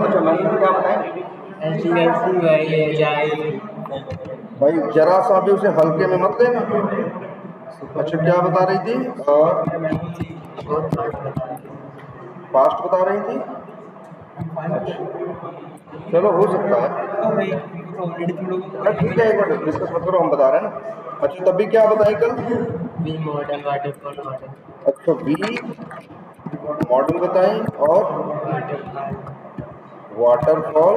अच्छा मैनुअल क्या बताएं? भाई जरा सा भी उसे हल्के में मत लेना। अच्छा क्या बता रही थी? फास्ट बता रही थी। चलो हो सकता है, ठीक है, एक मिनट डिस्कस मत करो, हम बता रहे हैं ना। अच्छा तभी क्या बताएं कल? V model, waterfall model. अच्छा वी मॉडल बताएं और वाटरफॉल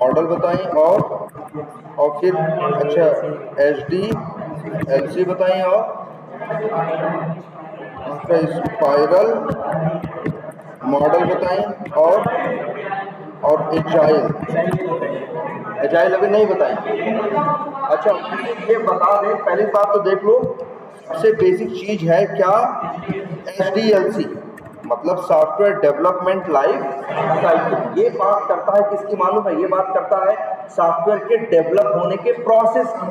मॉडल बताएं और फिर अच्छा HDLC बताएं और अच्छा स्पाइरल मॉडल बताएं और एजाइल अभी नहीं बताएं। अच्छा ये बता दें, पहली बात तो देख लो, सबसे बेसिक चीज है क्या? HDLC मतलब सॉफ्टवेयर डेवलपमेंट लाइफ साइकिल। ये बात करता है किसकी मालूम है? ये बात करता है सॉफ्टवेयर के डेवलप होने के प्रोसेस की।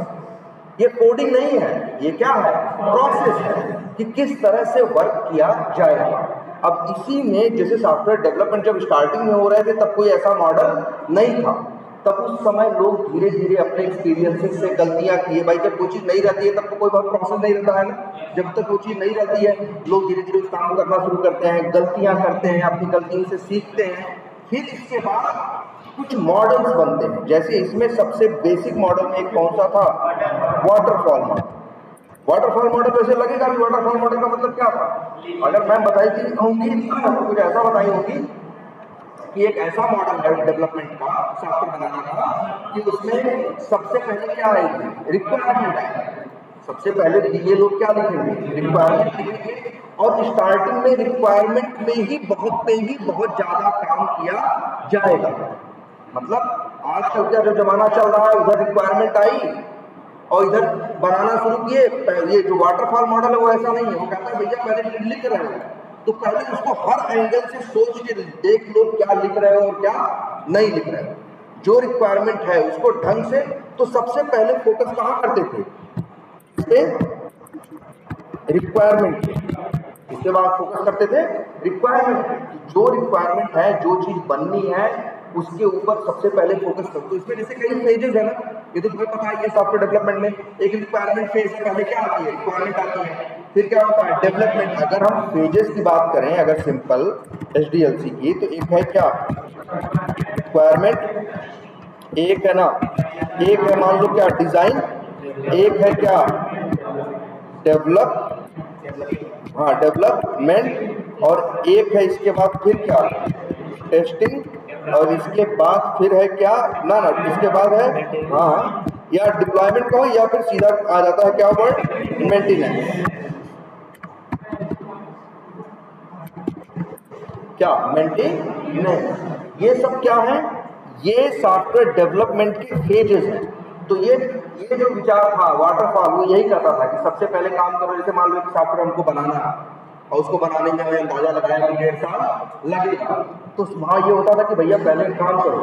ये कोडिंग नहीं है, ये क्या है? प्रोसेस है कि किस तरह से वर्क किया जाएगा। अब इसी में जैसे सॉफ्टवेयर डेवलपमेंट जब स्टार्टिंग में हो रहे थे तब कोई ऐसा मॉडल नहीं था। तब उस समय लोग धीरे धीरे अपने एक्सपीरियंसेस से गलतियां किए। भाई जब कोई चीज नहीं रहती है तब तो कोई बहुत प्रोसेस नहीं रहता है ना। जब तक वो चीज नहीं रहती है लोग धीरे धीरे उस काम को करना शुरू करते हैं, गलतियां करते हैं, अपनी गलतियों से सीखते हैं। फिर इसके बाद कुछ मॉडल्स बनते हैं। जैसे इसमें सबसे बेसिक मॉडल में एक कौन सा था? Waterfall model. वाटरफॉल मॉडल वैसे लगेगा भी, वाटरफॉल मॉडल का मतलब क्या था? अगर मैं बताई थी होंगी तो कुछ ऐसा बताई होगी कि एक ऐसा मॉडल है डेवलपमेंट का, सॉफ्टवेयर बनाने का, कि उसमें सबसे पहले क्या आएगी? रिक्वायरमेंट आएगी। सबसे पहले ये लोग क्या लिखेंगे? रिक्वायरमेंट लिखेंगे। और स्टार्टिंग में रिक्वायरमेंट में ही बहुत ज्यादा काम किया जाएगा। मतलब आजकल का जो जमाना चल रहा है, उधर रिक्वायरमेंट आई और इधर बनाना शुरू किए। ये जो वाटरफॉल मॉडल है वो ऐसा नहीं है। वो कहता है भैया पहले लिख रहे हो तो पहले उसको हर एंगल से सोच के देख लो क्या लिख रहे हो और क्या नहीं लिख रहे हो। जो रिक्वायरमेंट है उसको ढंग से, तो सबसे पहले फोकस कहाँ करते थे? रिक्वायरमेंट। इसके बाद फोकस करते थे रिक्वायरमेंट। जो रिक्वायरमेंट है, जो चीज बननी है, उसके ऊपर सबसे पहले फोकस करो। तो इसमें जैसे कई फेजेस है ना, ये तो तुम्हें पता ही है सॉफ्टवेयर डेवलपमेंट में। एक रिक्वायरमेंट फेज से पहले क्या आती है? रिक्वायरमेंट आती है। फिर क्या होता है? डेवलपमेंट। अगर हम फेजेस की बात करें, अगर सिंपल HDLC की, तो एक है क्या? रिक्वायरमेंट। एक है ना, एक है मान लो क्या? डिजाइन। एक है क्या? डेवलप, हाँ डेवलपमेंट। और एक है इसके बाद फिर क्या? टेस्टिंग। और इसके बाद फिर है क्या? ना इसके बाद है हाँ या डिप्लॉयमेंट कहो या फिर सीधा आ जाता है क्या वर्ड? मेंटेनेंस। क्या? मेंटेनेंस। ये सब क्या है? ये सॉफ्टवेयर डेवलपमेंट के फेजेस हैं। तो ये जो विचार था वाटरफॉल, वो यही कहता था कि सबसे पहले काम करो। जैसे मान लो कि सॉफ्टवेयर हमको बनाना है और उसको बनाने में हमें अंदाजा लगाया कि 1.5 साल लगेगा। तो वहाँ ये होता था कि भैया पहले काम करो,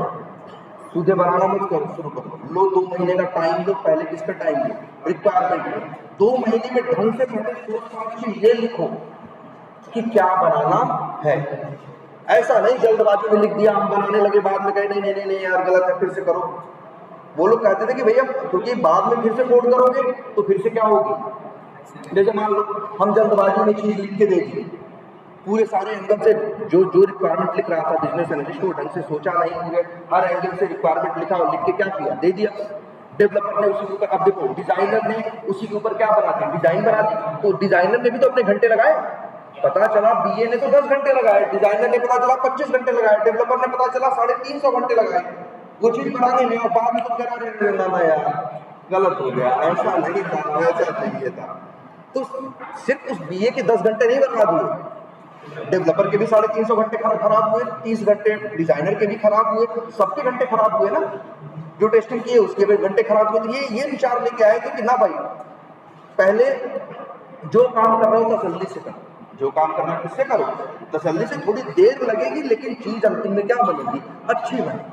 सीधे बनाना मत करो, शुरू करो, लो 2 महीने का टाइम लो। पहले किसका टाइम लो? रिक्वायरमेंट लो। 2 महीने में ढंग से पहले सोच समझ के ये लिखो कि क्या बनाना है। ऐसा नहीं जल्दबाजी में लिख दिया, हम बनाने लगे, बाद में कहे नहीं नहीं नहीं नहीं यार गलत है, फिर से करो। वो लोग कहते थे कि भैया क्योंकि बाद में फिर से कोड करोगे तो फिर से क्या होगी? जैसे मान लो हम जल्दबाजी में चीज लिख के दे दिए, पूरे सारे एंगल से जो जो रिक्वायरमेंट लिख रहा था बिजनेस एनालिस्ट, वो ढंग से सोचा नहीं, पूरे हर एंगल से रिक्वायरमेंट लिखा और लिख के क्या किया? दे दिया। डेवलपर ने उसी के ऊपर, अब देखो डिजाइनर ने उसी के ऊपर क्या बना दी? डिजाइन बना दी। तो डिजाइनर ने भी तो अपने घंटे लगाए। पता चला BA ने तो 10 घंटे लगाए, डिजाइनर ने पता चला 25 घंटे लगाए, डेवलपर ने पता चला 350 घंटे लगाए वो चीज बनाने में। और बाद में तो करा रहे यार गलत हो गया, ऐसा नहीं था, ऐसा चाहिए था। तो सिर्फ उस BA के 10 घंटे नहीं बर्बाद हुए, डेवलपर के भी 350 घंटे खराब हुए, 30 घंटे डिजाइनर के भी खराब हुए, सबके घंटे खराब हुए ना। जो टेस्टिंग किए उसके भी घंटे खराब हुए। तो ये विचार लेके आए थे कि ना भाई पहले जो काम कर रहे हो तसल्ली से करो, जो काम करना है किससे करो? तसल्ली से। थोड़ी देर लगेगी लेकिन चीज अंतिम में क्या बनेगी? अच्छी बनेगी।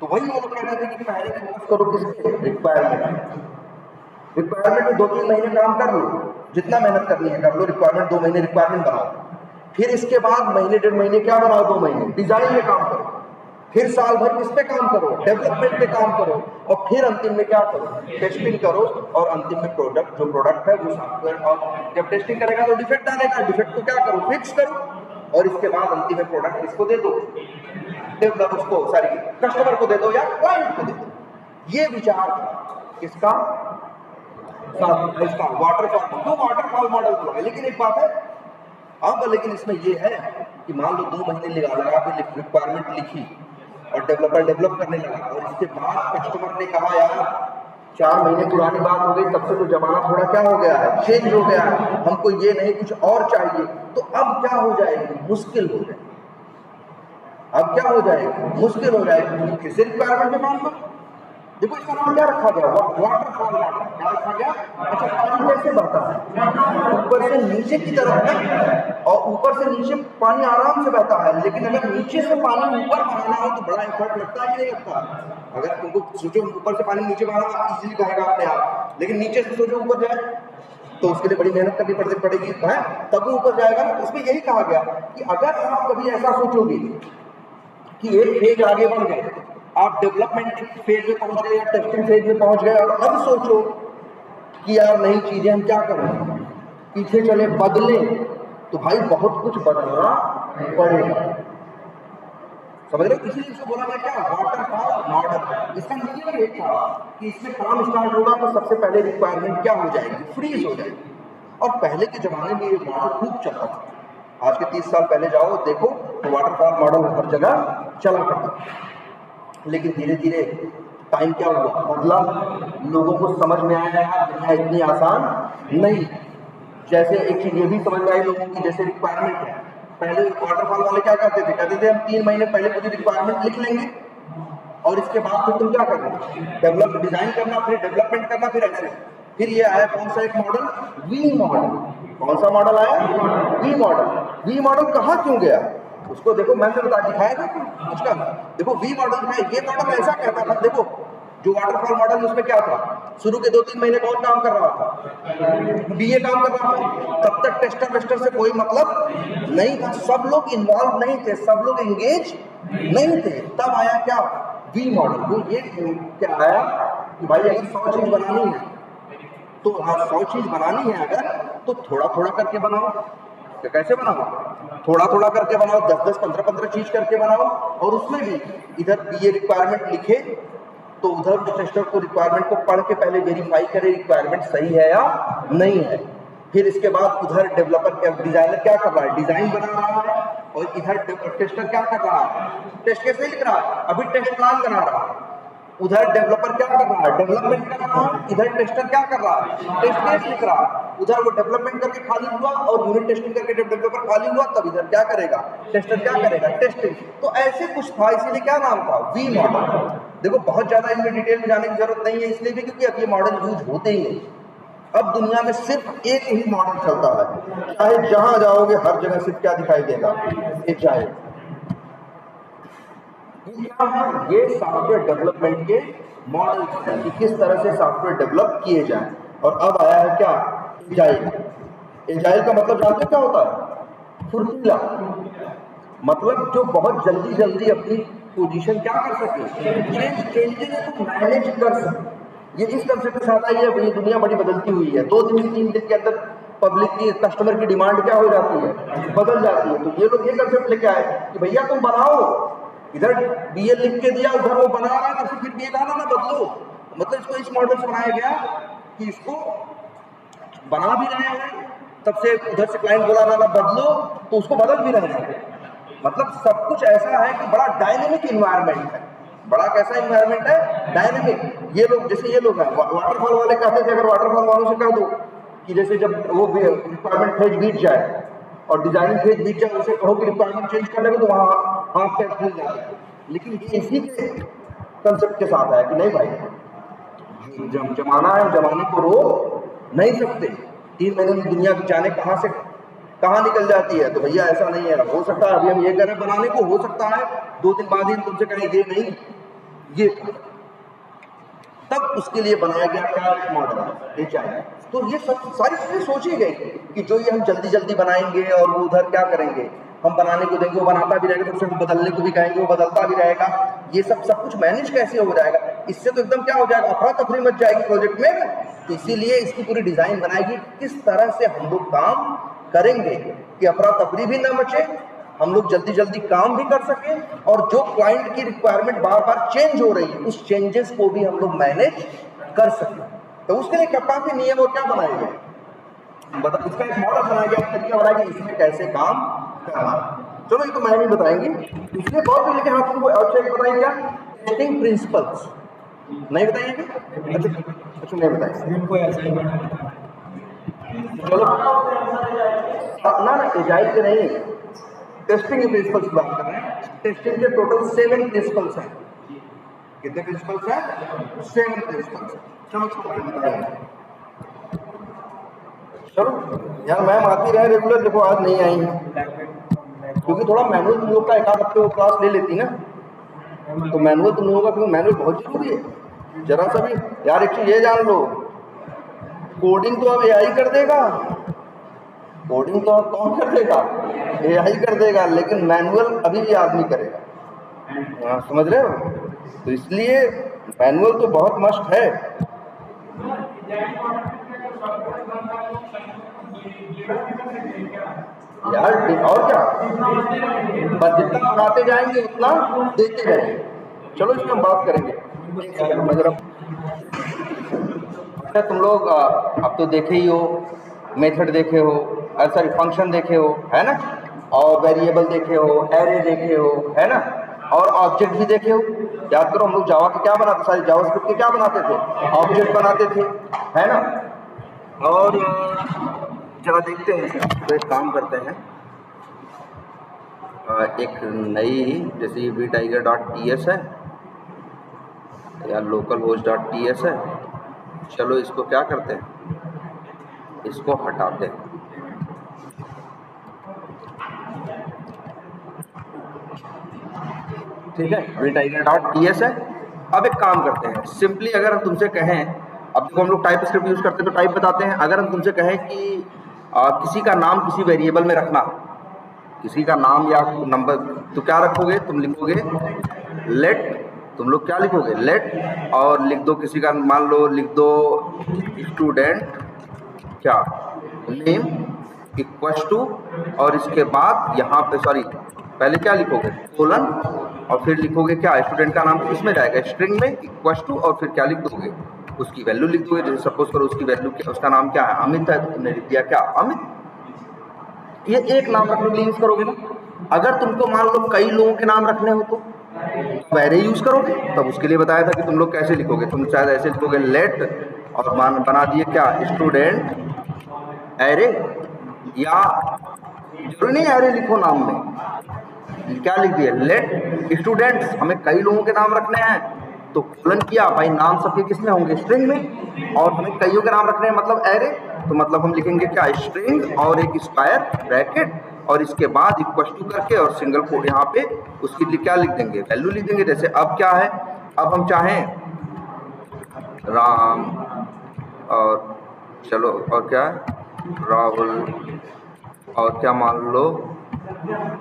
तो वही वो लोग कहते थे कि पहले फोकस करो किसके? रिक्वायरमेंट। रिक्वायरमेंट में 2-3 महीने काम कर लो, जितना मेहनत करनी है कर लो। रिक्वायरमेंट 2 महीने रिक्वायरमेंट बनाओ, फिर इसके बाद महीने 1.5 महीने क्या बनाओ? 2 महीने डिजाइन में काम करो। फिर साल भर किस पे काम करो, डेवलपमेंट पे काम करो, और फिर अंतिम में क्या करो, टेस्टिंग करो, और अंतिम में प्रोडक्ट जो प्रोडक्ट है वो सॉफ्टवेयर, और जब टेस्टिंग करेगा तो डिफेक्ट आएगा, डिफेक्ट को क्या करो, फिक्स करो, और इसके बाद अंतिम में प्रोडक्ट किसको दे दो, डेवलप उसको सॉरी कस्टमर को दे दो या क्लाइंट को दे दो। ये विचार किसका, इसका वाटरफॉल, क्यों वाटरफॉल मॉडल बोला। लेकिन एक बात है अब, लेकिन इसमें ये है कि मान लो 2 महीने लगा के रिक्वायरमेंट लिखी और डेवलपर डेवलप करने लगा, और इसके बाद कस्टमर ने कहा यार 4 महीने पुरानी बात हो गई, तब से तो जमाना थोड़ा क्या हो गया है, चेंज हो गया है, हमको ये नहीं कुछ और चाहिए, तो अब क्या हो जाएगी, मुश्किल हो जाएगी। अब क्या हो जाएगी, मुश्किल हो जाएगी, फिर से रिक्वायरमेंट में मान लो। देखो इसका नाम क्या रखा गया, वाटरफॉल मॉडल। क्या रखा गया, अच्छा पानी कैसे बढ़ता है, ऊपर से नीचे की तरफ है, और ऊपर से नीचे पानी आराम से बहता है, लेकिन अगर नीचे से पानी ऊपर बहाना हो तो बड़ा एफर्ट लगता है कि नहीं लगता। अगर तुमको सोचो ऊपर से पानी नीचे बहाना इजीली बहेगा अपने आप, लेकिन नीचे से सोचो ऊपर जाए तो उसके लिए बड़ी मेहनत करनी पड़ेगी है, तब वो ऊपर जाएगा ना। इसमें यही कहा गया कि अगर आप कभी ऐसा सोचोगे कि एक फेज आगे बढ़ गए, आप डेवलपमेंट फेज में पहुंच गए या टेस्टिंग फेज में पहुंच गए, और अब सोचो कि यार नई चीजें हम क्या करें, पीछे चले बदले, तो भाई बहुत कुछ बदलना पड़ेगा। समझ रहे हो, इसीलिए इसको बोला गया क्या, वाटरफॉल मॉडल। इसका मतलब ये था कि इसमें काम स्टार्ट होगा तो सबसे पहले रिक्वायरमेंट क्या हो जाएगी, फ्रीज हो जाएगी। और पहले के जमाने में ये मॉडल खूब चलता था, आज के 30 साल पहले जाओ देखो तो वाटरफॉल मॉडल हर जगह चला करता था। लेकिन धीरे धीरे टाइम क्या हुआ, बदला, लोगों को समझ में आया यार दुनिया इतनी आसान नहीं। जैसे एक चीज ये भी समझ में आई लोगों की, जैसे रिक्वायरमेंट है, पहले वाटरफॉल वाले क्या कहते थे, कहते थे हम 3 महीने पहले पूरी रिक्वायरमेंट लिख लेंगे, और इसके बाद फिर तुम क्या करना, डेवलप डिजाइन करना, फिर डेवलपमेंट करना, फिर ऐसे। फिर ये आया कौन सा एक मॉडल, वी मॉडल। कौन सा मॉडल आया, वी मॉडल। वी मॉडल कहाँ क्यों गया, उसको देखो मैंने बता दिखाया था उसका। देखो वी मॉडल है, ये मॉडल ऐसा कहता था, देखो जो वाटरफॉल मॉडल उसमें क्या था, शुरू के 2-3 महीने कौन काम कर रहा था, बीए काम कर रहा था, तब तक टेस्टर वेस्टर से कोई मतलब नहीं था, सब लोग इन्वॉल्व नहीं थे, सब लोग एंगेज नहीं थे। तब आया क्या, वी मॉडल। वो ये क्या आया कि भाई अगर 100 चीज बनानी है तो 100 चीज बनानी है अगर, तो थोड़ा थोड़ा करके बनाओ। तो कैसे बनाओ, थोड़ा थोड़ा करके बनाओ, 10-10, 15-15 चीज करके बनाओ, और उसमें भी इधर बीए रिक्वायरमेंट लिखे तो उधर टेस्टर को रिक्वायरमेंट को पढ़ के पहले वेरीफाई करे रिक्वायरमेंट सही है या नहीं है। फिर इसके बाद उधर डेवलपर डिजाइनर क्या कर रहा है, डिजाइन बना रहा है, और इधर टेस्टर क्या कर रहा है, टेस्ट केस नहीं लिख रहा है, अभी टेस्ट प्लान बना रहा है। उधर डेवलपर क्या कर रहा है, डेवलपमेंट कर रहा है, इधर टेस्टर क्या कर रहा है, टेस्ट केस लिख रहा है। उधर वो डेवलपमेंट करके खाली हुआ और यूनिट टेस्टिंग करके जब डेवलपर खाली हुआ तब इधर क्या करेगा, टेस्टर क्या करेगा, टेस्टिंग। तो ऐसे कुछ था, इसीलिए क्या नाम था, वी मॉडल। देखो बहुत ज्यादा इनमें डिटेल में जाने की जरूरत नहीं है, इसलिए भी क्योंकि अब ये मॉडल यूज होते ही नहीं। अब दुनिया में सिर्फ एक ही मॉडल चलता है, चाहे जहां जाओगे हर जगह सिर्फ क्या दिखाई देगा, एजाइल। क्या है, ये सॉफ्टवेयर डेवलपमेंट के मॉडल कि किस तरह से सॉफ्टवेयर डेवलप किए जाएं। और अब आया है क्या, एजाइल। एजाइल का मतलब जानते हो क्या होता है, फुर्तीला, मतलब जो बहुत जल्दी जल्दी अपनी पोजीशन क्या कर सके, चेंजेस को मैनेज कर सके। ये इस कंसेप्ट के साथ आई है, ये दुनिया बड़ी बदलती हुई है। 2 दिन 3 दिन के अंदर पब्लिक की, कस्टमर की डिमांड क्या हो जाती है, बदल जाती है। तो ये लोग ये कंसेप्ट लेके आए कि भैया तुम बनाओ, इधर बीए लिख के दिया, उधर वो बना रहा है, तो फिर बीए कहना ना बदलो। मतलब इसको इस मॉडल से बनाया गया कि इसको बना भी रहे हैं, तब से उधर से क्लाइंट बोला ना बदलो, तो उसको बदल भी रहे हैं। मतलब सब कुछ ऐसा है कि बड़ा डायनेमिक इन्वायरमेंट है। बड़ा कैसा इन्वायरमेंट है, डायनेमिक। ये लोग, जैसे ये लोग हैं वाटरफॉल वाले, कहते थे अगर वाटरफॉल वालों से कह दो कि जैसे जब वो रिक्वायरमेंट फेज बीत जाए और डिजाइनिंग फेज बीत जाए, उसे कहो कि रिक्वायरमेंट चेंज कर लेंगे तो वहाँ हाथ पैर फूल जाते हैं। लेकिन ये इसी के कंसेप्ट के साथ है कि नहीं भाई, जब जमाना है, जमाने को रोक नहीं सकते। 3 महीने में दुनिया की जाने कहाँ से कहाँ निकल जाती है। तो भैया ऐसा नहीं है, हो सकता है अभी हम ये कह रहे हैं बनाने को, हो सकता है 2 दिन बाद ही हम तुमसे कहें ये नहीं ये, तब उसके लिए बनाया गया क्या मॉडल, ये चाहिए। तो ये सब सारी चीजें सोची गई कि जो ये हम जल्दी जल्दी बनाएंगे और वो उधर क्या करेंगे, हम बनाने को देंगे वो बनाता भी रहेगा, तो उसे हम बदलने को भी कहेंगे वो बदलता भी रहेगा। ये सब कुछ मैनेज कैसे हो जाएगा? इससे तो एकदम क्या हो जाएगा, अफरा तफरी मच जाएगी प्रोजेक्ट में। तो इसीलिए इसकी पूरी डिजाइन बनाएगी किस तरह से हम लोग काम करेंगे कि अफरा तफरी भी ना मचे, हम लोग जल्दी जल्दी काम भी कर सकें, और जो क्लाइंट की रिक्वायरमेंट बार बार चेंज हो रही है उस चेंजेस को भी हम लोग मैनेज कर सकें। तो उसके लिए काफी नियम और क्या बनाए गए, मतलब इसका एक मॉडल बनाया गया, तरीका बनाया गया इसमें कैसे काम करना। चलो ये तो मैम ही बताएंगे, इसलिए बहुत लेकिन हाँ तुमको और चेक बताएंगे क्या टेस्टिंग प्रिंसिपल्स नहीं बताएंगे? अच्छा नहीं बताएंगे, चलो ना एजाइल के नहीं, टेस्टिंग के प्रिंसिपल्स की बात कर रहे हैं। टेस्टिंग के टोटल 7 प्रिंसिपल्स हैं। कितने प्रिंसिपल्स हैं? 7 प्रिंसिपल्स। चलो यार मैम आती रहे रेगुलर, देखो आज नहीं आई क्योंकि थोड़ा मैनुअल तुम लोग का एक आध हफ्ते वो क्लास ले लेती ना, तो मैनुअल तुम लोगों का, क्योंकि मैनुअल बहुत जरूरी है। जरा सा भी यार एक चीज ये जान लो, कोडिंग तो अब एआई कर देगा, कोडिंग तो अब कौन कर देगा? एआई कर देगा, लेकिन मैनुअल अभी भी आदमी करेगा। हाँ समझ रहे हो? तो इसलिए मैनुअल तो बहुत मस्ट है यार। और क्या, बस जितना बनाते जाएंगे उतना देते जाएंगे। चलो इसमें हम बात करेंगे। अच्छा तुम लोग अब तो देखे ही हो, मेथड देखे हो, सॉरी फंक्शन देखे हो, है ना, और वेरिएबल देखे हो, एरे देखे हो, है ना, और ऑब्जेक्ट भी देखे हो। याद करो हम लोग जावा के क्या बनाते, सारी जावास्क्रिप्ट के क्या बनाते थे, ऑब्जेक्ट बनाते थे, है ना। और जरा देखते हैं इसे, तो एक काम करते हैं, एक नई जैसे vtiger.ts है या localhost.ts है, चलो इसको क्या करते हैं, इसको हटाते हैं। ठीक है, vtiger.ts है। अब एक काम करते हैं, सिंपली अगर हम तुमसे कहें, अब देखो हम लोग टाइप स्क्रिप्ट यूज करते हैं तो टाइप बताते हैं। अगर हम तुमसे कहें कि किसी का नाम किसी वेरिएबल में रखना, किसी का नाम या नंबर, तो क्या रखोगे, तुम लिखोगे लेट, तुम लोग क्या लिखोगे लेट, और लिख दो किसी का, मान लो लिख दो स्टूडेंट क्या नेम इक्वल टू, और इसके बाद यहाँ पे सॉरी पहले क्या लिखोगे कोलन, और फिर लिखोगे क्या स्टूडेंट का नाम किसमें जाएगा स्ट्रिंग में इक्वल टू, और फिर क्या लिख दोगे उसकी वैल्यू लिख दोगे। जैसे सपोज करो उसकी वैल्यू क्या, उसका नाम क्या है अमित है, तो तुमने लिख दिया क्या अमित। ये एक नाम रखने के लिए यूज करोगे ना। अगर तुमको मान लो कई लोगों के नाम रखने हो तो एरे यूज करोगे। तब उसके लिए बताया था कि तुम लोग कैसे लिखोगे, तुम शायद ऐसे लिखोगे लेट और मान बना दिए क्या स्टूडेंट एरे, या जरूरी नहीं एरे लिखो नाम में, क्या लिख दिए लेट स्टूडेंट्स, हमें कई लोगों के नाम रखने हैं तो कोलन किया भाई, नाम सबके किसमें होंगे स्ट्रिंग में, और हमें कईयों के नाम रखने हैं मतलब एरे, तो मतलब हम लिखेंगे क्या स्ट्रिंग और एक स्क्वायर ब्रैकेट और इसके बाद इक्वल टू करके और सिंगल कोट यहाँ पे उसके लिए क्या लिख देंगे वैल्यू लिख देंगे। जैसे अब क्या है, अब हम चाहें राम और चलो और क्या राहुल और क्या मान लो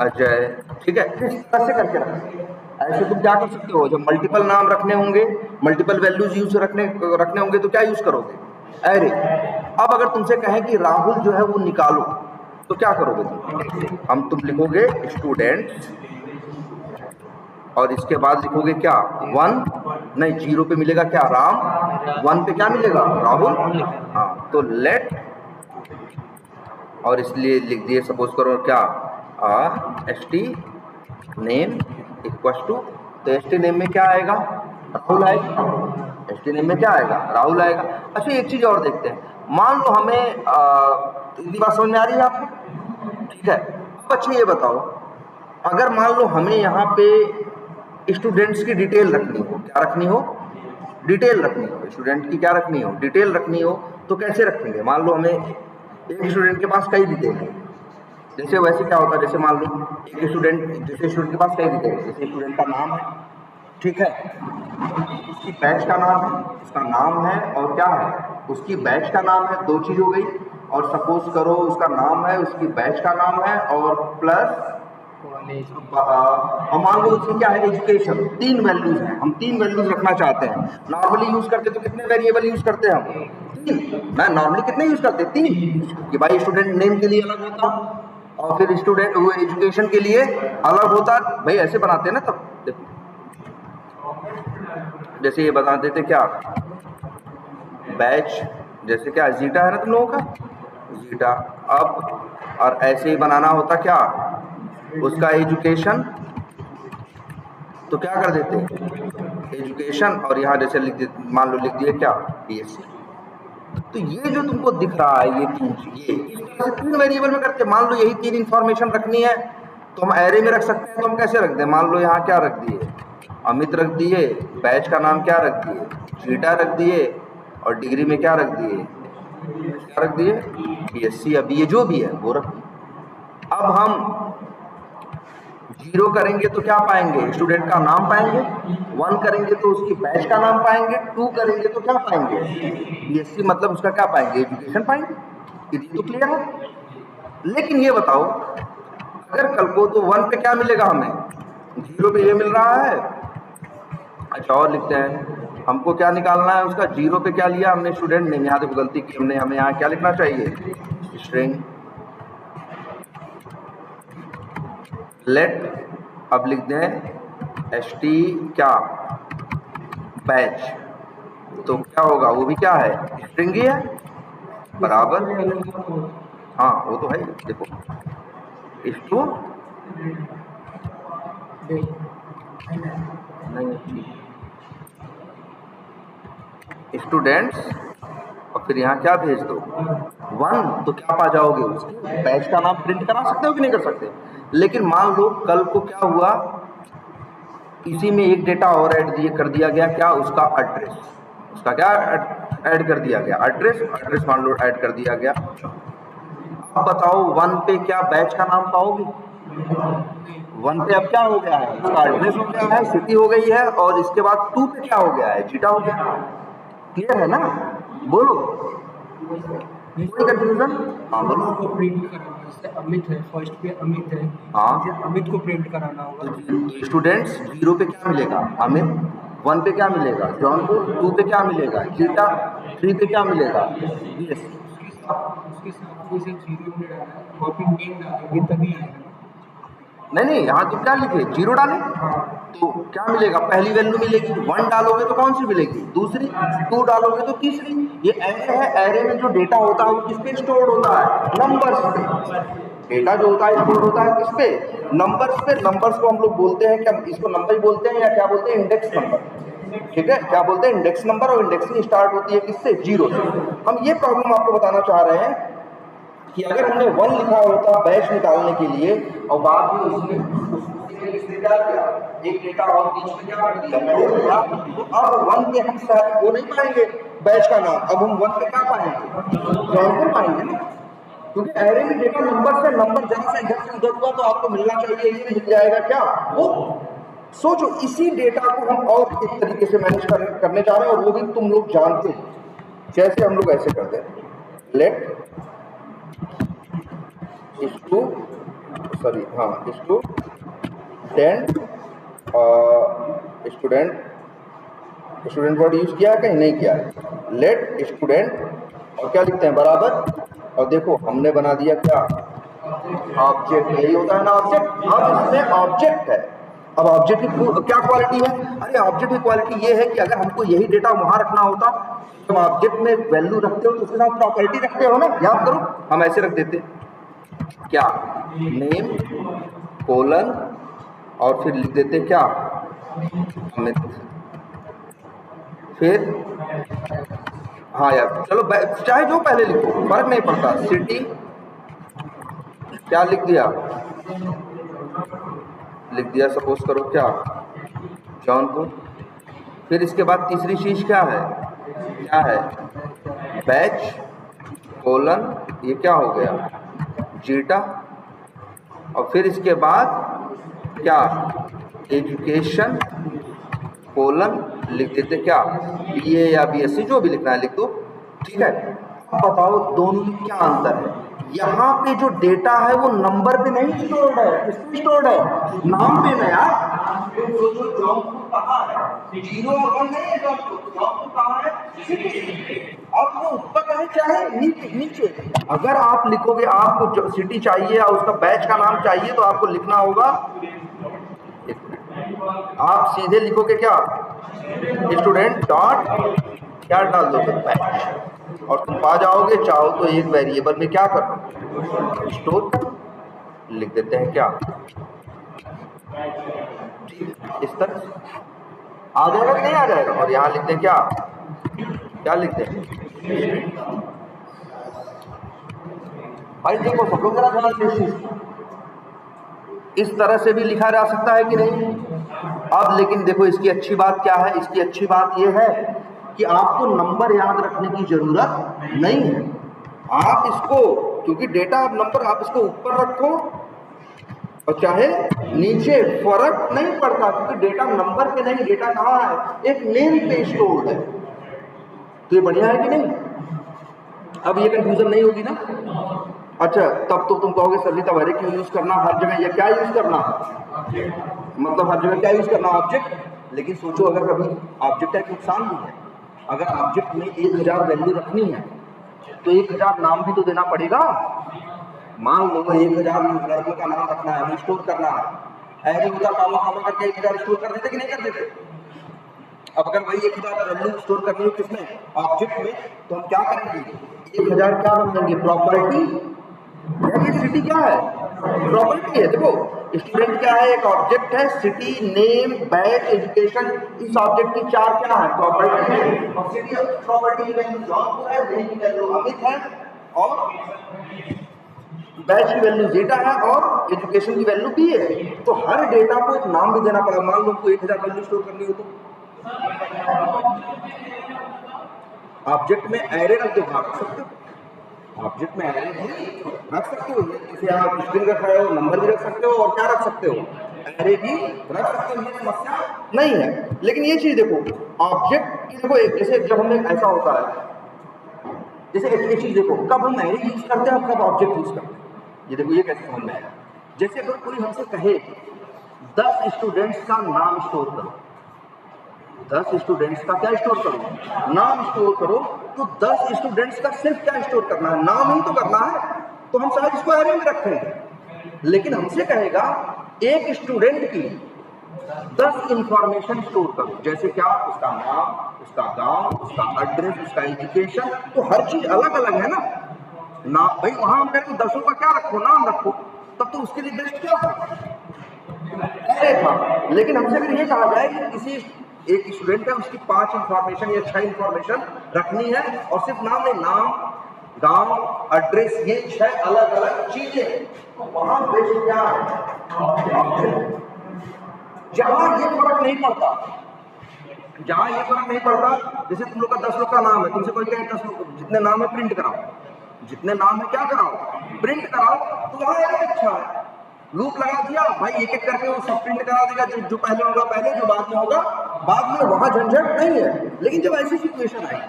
अजय, ठीक है, कैसे करके रखें। ऐसे तुम क्या कर सकते हो, जब मल्टीपल नाम रखने होंगे, मल्टीपल वैल्यूज यूज रखने होंगे तो क्या यूज करोगे एरे। अब अगर तुमसे कहें कि राहुल जो है वो निकालो तो क्या करोगे तुम लिखोगे स्टूडेंट और इसके बाद लिखोगे क्या 1, नहीं 0 पे मिलेगा क्या राम, 1 पे क्या मिलेगा राहुल, हाँ तो लेट, और इसलिए लिख दिए सपोज करो क्या st नेम इक्वल टू, तो st नेम में क्या आएगा राहुल आएगा, st नेम में क्या आएगा राहुल आएगा। अच्छा एक चीज और देखते हैं, मान लो हमें इतनी बात समझ में आ रही है आपको, ठीक है। तो अच्छा ये बताओ, अगर मान लो हमें यहाँ पे स्टूडेंट्स की डिटेल रखनी हो, क्या रखनी हो डिटेल रखनी हो, स्टूडेंट की क्या रखनी हो डिटेल रखनी हो, तो कैसे रखेंगे। मान लो हमें एक स्टूडेंट के पास कई डिटेल है, जैसे वैसे क्या होता है, जैसे मान लो एक स्टूडेंट, जैसे स्टूडेंट के पास कई डिटेल है, जैसे स्टूडेंट का नाम है, ठीक है, उसकी बैच का नाम है, उसका नाम है और क्या है उसकी बैच का नाम है, 2 चीज हो गई। और सपोज करो उसका नाम है, उसकी बैच का नाम है और प्लस कॉलेज। और मान लो इसमें क्या है, एजुकेशन, 3 वैल्यूज हैं, हम 3 वैल्यूज रखना चाहते हैं। नॉर्मली यूज करते तो कितने वेरिएबल यूज करते हैं हम? 3 ना, नॉर्मली कितने यूज करते हैं? 3। कि भाई स्टूडेंट नेम के लिए अलग होता और फिर स्टूडेंट वो एजुकेशन के लिए अलग होता। भाई ऐसे बनाते हैं ना। तब देखो जैसे ये बता देते क्या, बैच, जैसे क्या जीटा है ना तुम लोगों का, जीटा। अब और ऐसे ही बनाना होता क्या, उसका एजुकेशन, तो क्या कर देते एजुकेशन, और यहाँ जैसे लिख दे, मान लो लिख दिए क्या, बीएससी। तो ये जो तुमको दिख रहा है, ये इस तरह से 3 वेरिएबल में करते। मान लो यही 3 इंफॉर्मेशन रखनी है तो हम एरे में रख सकते हैं। तो हम कैसे रख दें, मान लो यहाँ क्या रख दिए, अमित रख दिए, बैच का नाम क्या रख दिए, जीटा रख दिए, और डिग्री में क्या रख दिए, क्या रख दिए, बीएससी। अब ये जो भी है वो रख दिए। अब हम 0 करेंगे तो क्या पाएंगे, स्टूडेंट का नाम पाएंगे। 1 करेंगे तो उसकी बैच का नाम पाएंगे। 2 करेंगे तो क्या पाएंगे, बीएससी, मतलब उसका क्या पाएंगे, एजुकेशन पाएंगे। ये तो क्लियर है। लेकिन ये बताओ, अगर कल को तो 1 पे क्या मिलेगा हमें, 0 पे ये मिल रहा है। अच्छा और लिखते हैं, हमको क्या निकालना है उसका, 0 पे क्या लिया हमने, स्टूडेंट नेम। यहाँ देखो गलती की हमने, हमें यहाँ क्या लिखना चाहिए, स्ट्रिंग लेट। अब लिख दें st क्या, बैच। तो क्या होगा, वो भी क्या है, स्ट्रिंग ही है, बराबर। हाँ वो तो है, देखो इसको नहीं, स्टूडेंट्स, और फिर यहाँ क्या भेज दो 1, तो क्या पा जाओगे, उसके बैच का नाम प्रिंट करा सकते हो कि नहीं कर सकते। लेकिन मान लो कल को क्या हुआ, इसी में एक डेटा और कर दिया गया, क्या, उसका एड्रेस, उसका क्या ऐड कर दिया गया, एड्रेस मान लो ऐड कर दिया गया। अब बताओ 1 पे क्या बैच का नाम पाओगे, 1 पे अब क्या हो गया है, उसका एड्रेस हो गया है, सिटी हो गई है, और इसके बाद 2 पे क्या हो गया है, जीटा हो गया। क्लियर है ना, बोलो कोई कंफ्यूजन। हाँ बोलो। को प्रिंट कराना है, जैसे अमित है, फर्स्ट पे अमित है, हाँ अमित को प्रिंट कराना होगा। तो स्टूडेंट्स 0 पे क्या मिलेगा, अमित। 1 पे क्या मिलेगा, जौनपुर। 2 पे क्या मिलेगा, जीटा। 3 पे क्या मिलेगा, बीएससी। उसके साथ जैसे 0 में डाला है, वहाँ पे नेम डालेंगे तभी आएगा। नहीं, यहाँ तो क्या लिखे, 0 डाले तो क्या मिलेगा, पहली वैल्यू मिलेगी। 1 डालोगे तो कौन सी मिलेगी, दूसरी। 2 डालोगे तो तीसरी। ये एरे है, एरे में जो डेटा होता है वो किस पे स्टोर होता है, नंबर्स पे। डेटा जो होता है स्टोर होता है किस पे, नंबर्स पे। नंबर्स को हम लोग बोलते हैं क्या, इसको नंबर ही बोलते हैं या क्या बोलते हैं, इंडेक्स नंबर। ठीक है, क्या बोलते हैं, इंडेक्स नंबर। और इंडेक्सिंग स्टार्ट होती है किससे, 0 से। हम ये प्रॉब्लम आपको बताना चाह रहे हैं कि अगर हमने 1 लिखा होता बैच निकालने के लिए, और बाद में उसने क्या किया, एक डेटा और बीच में क्या कर दिया, तो अब 1 पे हम वो नहीं पाएंगे बैच का नाम। अब हम 1 पे क्या पाएंगे, जौनपुर पाएंगे ना, क्योंकि एरे में डेटा नंबर से, नंबर जहाँ से इधर से उधर हुआ तो आपको मिलना चाहिए, ये मिल जाएगा क्या, वो। सोचो इसी डेटा को हम और एक तरीके से मैनेज करने जा रहे हैं, और वो भी तुम लोग जानते हो। जैसे हम लोग ऐसे करते हैं, लेट स्टूडेंट वर्ड यूज किया है कहीं, नहीं किया है। लेट स्टूडेंट, और क्या लिखते हैं, बराबर। और देखो हमने बना दिया क्या, ऑब्जेक्ट। यही होता है ना ऑब्जेक्ट। अब इसमें ऑब्जेक्ट है। अब ऑब्जेक्ट की क्या क्वालिटी है, अरे ऑब्जेक्ट की क्वालिटी ये है कि अगर हमको यही डेटा वहां रखना होता, तो ऑब्जेक्ट में वैल्यू रखते हो तो उसके साथ प्रॉपर्टी रखते हो ना, याद करो। हम ऐसे रख देते क्या, नेम कोलन, और फिर लिख देते क्या, अमित। फिर हाँ यार चलो, चाहे जो पहले लिखो फर्क नहीं पड़ता। सिटी क्या लिख दिया सपोज करो क्या, जौनपुर। फिर इसके बाद तीसरी चीज क्या है, बैच कोलन, ये क्या हो गया, जीटा। और फिर इसके बाद क्या, एजुकेशन कोलन, लिख देते क्या, बीए या बीएससी, जो भी लिखना है लिख दो। ठीक है, अब बताओ दोनों में क्या अंतर है। यहाँ पे जो डेटा है वो नंबर पे नहीं स्टोर्ड है, किसमें स्टोर्ड है? नाम पे ना यार। तो जो जौनपुर कहाँ है? 0 और 1 नहीं है जौनपुर कहाँ है? अब वो ऊपर है चाहे नीचे। अगर आप लिखोगे आपको जो सिटी चाहिए और उसका बैच का नाम चाहिए तो आपको लिखना होगा, आप सीधे लिखोगे क्या? स्टूडेंट डॉट क्या डाल दोगे? बैच। और तुम पा जाओगे, चाहो तो एक वेरिएबल में क्या करो? स्टोर कर, लिख देते हैं क्या? इस तरह आ जाएगा कि नहीं आ जाएगा? और यहाँ लिखते हैं क्या? क्या लिखते हैं भाई? देखो सब लोग जरा ध्यान से, इस तरह से भी लिखा जा सकता है कि नहीं? अब लेकिन देखो इसकी अच्छी बात क्या है? इसकी अच्छी बात यह है कि आपको नंबर याद रखने की जरूरत नहीं है। आप इसको, क्योंकि डेटा अब नंबर, आप इसको ऊपर रखो और चाहे नीचे, फर्क नहीं पड़ता, क्योंकि डेटा नंबर पे नहीं, डेटा कहाँ है? एक नेम पे स्टोर्ड है। तो ये बढ़िया है कि नहीं? अब ये कंफ्यूजन नहीं होगी ना? अच्छा, तब तो तुम कहोगे सर जी तब हर क्यों यूज करना, हर जगह ये क्या यूज करना, मतलब हर जगह क्या यूज करना? ऑब्जेक्ट। लेकिन सोचो अगर कभी ऑब्जेक्ट का एक नुकसान भी है, अगर ऑब्जेक्ट में 1000 वैल्यू रखनी है तो 1000 नाम भी तो देना पड़ेगा। मान लो 1000 लड़कों का नाम रखना है, स्टोर करना है, ऐसे होता कामा कामा करके 1000 स्टोर कर देते कि नहीं कर देते? अब अगर वही 1000 वैल्यू स्टोर करनी है किसमें? ऑब्जेक्ट में, तो हम क्या करेंगे? 1000 क्या बनाएंगे? प्रॉपर्टी। ये सिटी क्या है? प्रॉपर्टी है। देखो स्टूडेंट क्या है? एक ऑब्जेक्ट है। सिटी, नेम, बैच, एजुकेशन, इस ऑब्जेक्ट की 4 क्या है? प्रॉपर्टी है। और सिटी प्रॉपर्टी की वैल्यू जॉनपुर है, नेम की वैल्यू अमित है, और बैच की वैल्यू जेटा है, और एजुकेशन की वैल्यू बी है। तो हर डेटा को एक नाम भी देना पड़ेगा। मान लो को 1000 वैल्यू स्टोर करनी हो तो ऑब्जेक्ट में एरे रख दो, भाग सकते हो। ऑब्जेक्ट में एरे भी रख सकते हो, जैसे आप स्ट्रिंग रख रहे हो, नंबर भी रख सकते हो, और क्या रख सकते हो? एरे भी रख सकते हो, ये समस्या नहीं है। लेकिन ये चीज देखो, ऑब्जेक्ट की देखो, जैसे जब हमें ऐसा होता है, जैसे एक चीज देखो, कब हम एरे यूज करते हैं, कब ऑब्जेक्ट यूज करते हैं, ये देखो ये कैसे समझ में आएगा। जैसे अगर कोई हमसे कहे 10 स्टूडेंट्स का नाम स्टोर करो, 10 स्टूडेंट्स का क्या स्टोर करो? नाम स्टोर करो। तो 10 स्टूडेंट्स का सिर्फ क्या स्टोर करना है? नाम ही तो करना है। तो हम शायद इसको एरे में रखेंगे। लेकिन हमसे कहेगा एक स्टूडेंट की 10 इंफॉर्मेशन स्टोर करो, जैसे क्या? उसका नाम, उसका गांव, उसका एड्रेस, उसका एजुकेशन। तो हर चीज अलग अलग है ना भाई। वहां हम कहें 10 का क्या रखो? नाम रखो। तब तो उसके लिए बेस्ट क्या था? एरे था। लेकिन हमसे अगर ये कहा जाए कि किसी एक स्टूडेंट है, उसकी 5 इंफॉर्मेशन या 6 इंफॉर्मेशन रखनी है, और सिर्फ नाम नहीं, नाम, गांव, एड्रेस, ये 6 अलग अलग चीजें, तो वहां बेस्ट क्या है? जहां ये फर्क नहीं पड़ता, जहां ये फर्क नहीं पड़ता, जैसे तुम लोग का 10 लोग का नाम है, तुमसे कोई कहे 10 लोग जितने नाम है प्रिंट कराओ, जितने नाम है क्या कराओ? प्रिंट कराओ। तो वहां अच्छा है, लूप लगा दिया भाई, एक एक करके वो सब प्रिंट करा देगा, जो पहले होगा पहले, जो बाद में होगा बाद में, वहां झंझट नहीं है। लेकिन जब ऐसी सिचुएशन आई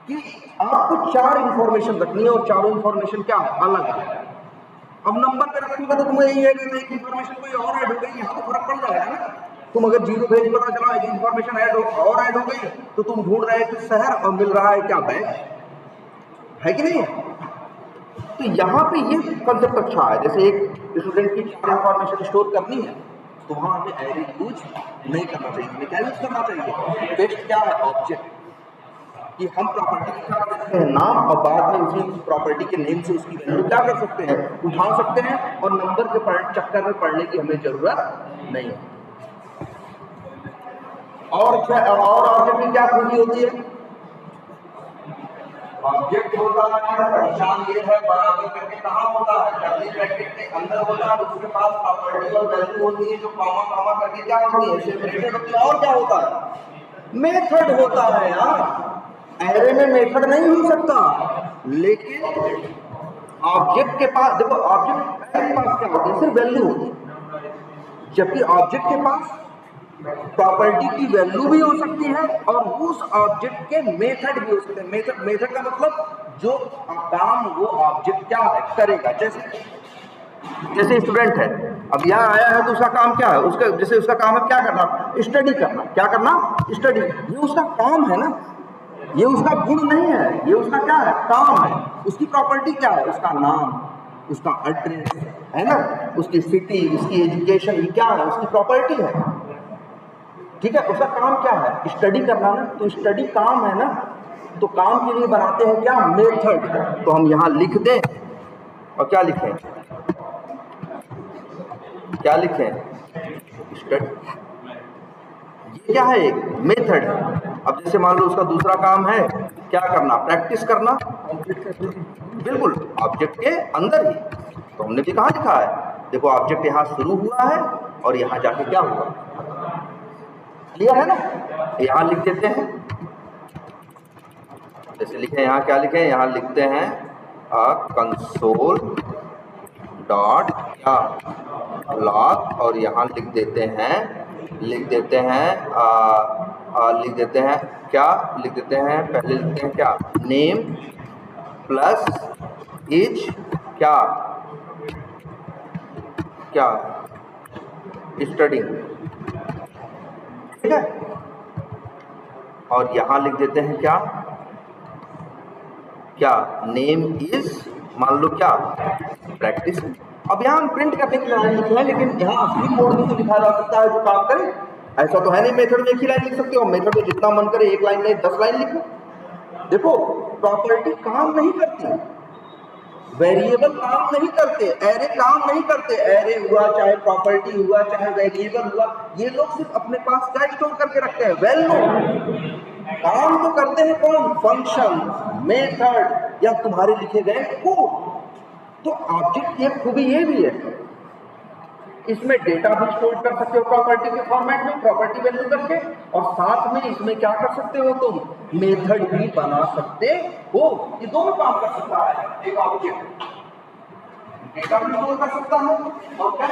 कि आपको 4 इंफॉर्मेशन रखनी है, और चारों इंफॉर्मेशन क्या है? अलग अलग। अब नंबर पे रखूंगा तो तुम्हें यही है कि एक इंफॉर्मेशन कोई और ऐड हो गई, यहाँ तो फर्क पड़ जाएगा ना। तुम अगर 0 भेज पता चला एक इंफॉर्मेशन और ऐड हो गई, तो तुम ढूंढ रहे थे शहर और मिल रहा है क्या? बैच है कि नहीं? तो यहाँ पे ये कंसेप्ट अच्छा है। जैसे एक स्टूडेंट की 4 इंफॉर्मेशन स्टोर करनी है, तो वहां हमें एरे यूज नहीं करना चाहिए। हमें क्या यूज करना चाहिए? बेस्ट क्या है? ऑब्जेक्ट। कि हम प्रॉपर्टी क्या कर सकते हैं? नाम, और बाद में उसी प्रॉपर्टी के नेम से उसकी वैल्यू क्या कर सकते हैं? उठा सकते हैं, और नंबर के चक्कर में पढ़ने की हमें जरूरत नहीं है। और ऑब्जेक्ट की क्या खूबी होती है? ऑब्जेक्ट होता है, पहचान ये है, बराबर करके कहाँ होता है? कर्ली ब्रैकेट के अंदर होता है। उसके पास प्रॉपर्टी और वैल्यू होती है, जो कॉमा कॉमा करके क्या होती है? सेपरेटेड होती है। और क्या होता है? मेथड होता है यार। एरे में मेथड नहीं हो सकता, लेकिन ऑब्जेक्ट के पास, देखो ऑब्जेक्ट के पास क्या होती है? सिर्फ वैल्यू होती है, जबकि ऑब्जेक्ट के पास प्रॉपर्टी की वैल्यू भी हो सकती है, और उस ऑब्जेक्ट के मेथड भी हो सकते हैं। मेथड का मतलब जो काम वो ऑब्जेक्ट क्या है करेगा। जैसे स्टूडेंट है, अब यहाँ आया है तो उसका काम क्या है, उसका जैसे उसका काम है क्या करना, स्टडी करना। क्या करना? स्टडी। ये उसका काम है ना, ये उसका गुण नहीं है, ये उसका क्या है, काम है। उसकी प्रॉपर्टी क्या है, उसका नाम, उसका एड्रेस है ना, उसकी सिटी, उसकी एजुकेशन, ये क्या है, उसकी प्रॉपर्टी है। ठीक है, उसका काम क्या है, स्टडी करना ना, तो स्टडी काम है ना, तो काम के लिए बनाते हैं क्या, मेथड। तो हम यहाँ लिख दें और क्या लिखें, क्या लिखें, स्टडी। ये क्या है, एक मेथड। अब जैसे मान लो उसका दूसरा काम है क्या करना, प्रैक्टिस करना। बिल्कुल, ऑब्जेक्ट के अंदर ही। तो हमने भी कहाँ लिखा है, देखो ऑब्जेक्ट यहाँ शुरू हुआ है और यहाँ जाके क्या हुआ, क्लियर है ना। यहाँ लिख देते हैं, जैसे लिखे यहाँ क्या लिखे, यहाँ लिखते हैं कंसोल डॉट क्या लॉग, और यहाँ लिख देते हैं क्या लिख देते हैं, पहले लिखते हैं क्या, नेम प्लस इज क्या स्टडी। ठीक है, और यहाँ लिख देते हैं क्या नेम इज, मान लो क्या, प्रैक्टिस। अब यहाँ हम प्रिंट करने की लाइन लिखे हैं, लेकिन यहाँ असली कोड में तो लिखा जा सकता है जो काम करे। ऐसा तो है नहीं मेथड में एक ही लाइन लिख सकते हो, मेथड में जितना मन करे एक लाइन नहीं 10 लाइन लिखो। देखो प्रॉपर्टी काम नहीं करती, वेरिएबल काम नहीं करते, एरे काम नहीं करते। एरे हुआ चाहे प्रॉपर्टी हुआ चाहे वेरिएबल हुआ, ये लोग सिर्फ अपने पास क्या स्टोर करके रखते हैं, वैल्यू। काम तो करते हैं कौन, फंक्शन, मेथड या तुम्हारे लिखे गए कोड। तो ऑब्जेक्ट की एक खूबी ये भी है, इसमें डेटा भी स्टोर कर सकते हो प्रॉपर्टी के फॉर्मेट में, प्रॉपर्टी वैल्यू करके, और साथ में इसमें क्या कर सकते हो तुम, मेथड भी बना सकते हो। ये दोनों काम कर सकता है एक ऑब्जेक्ट, डेटा भी स्टोर कर सकता है और क्या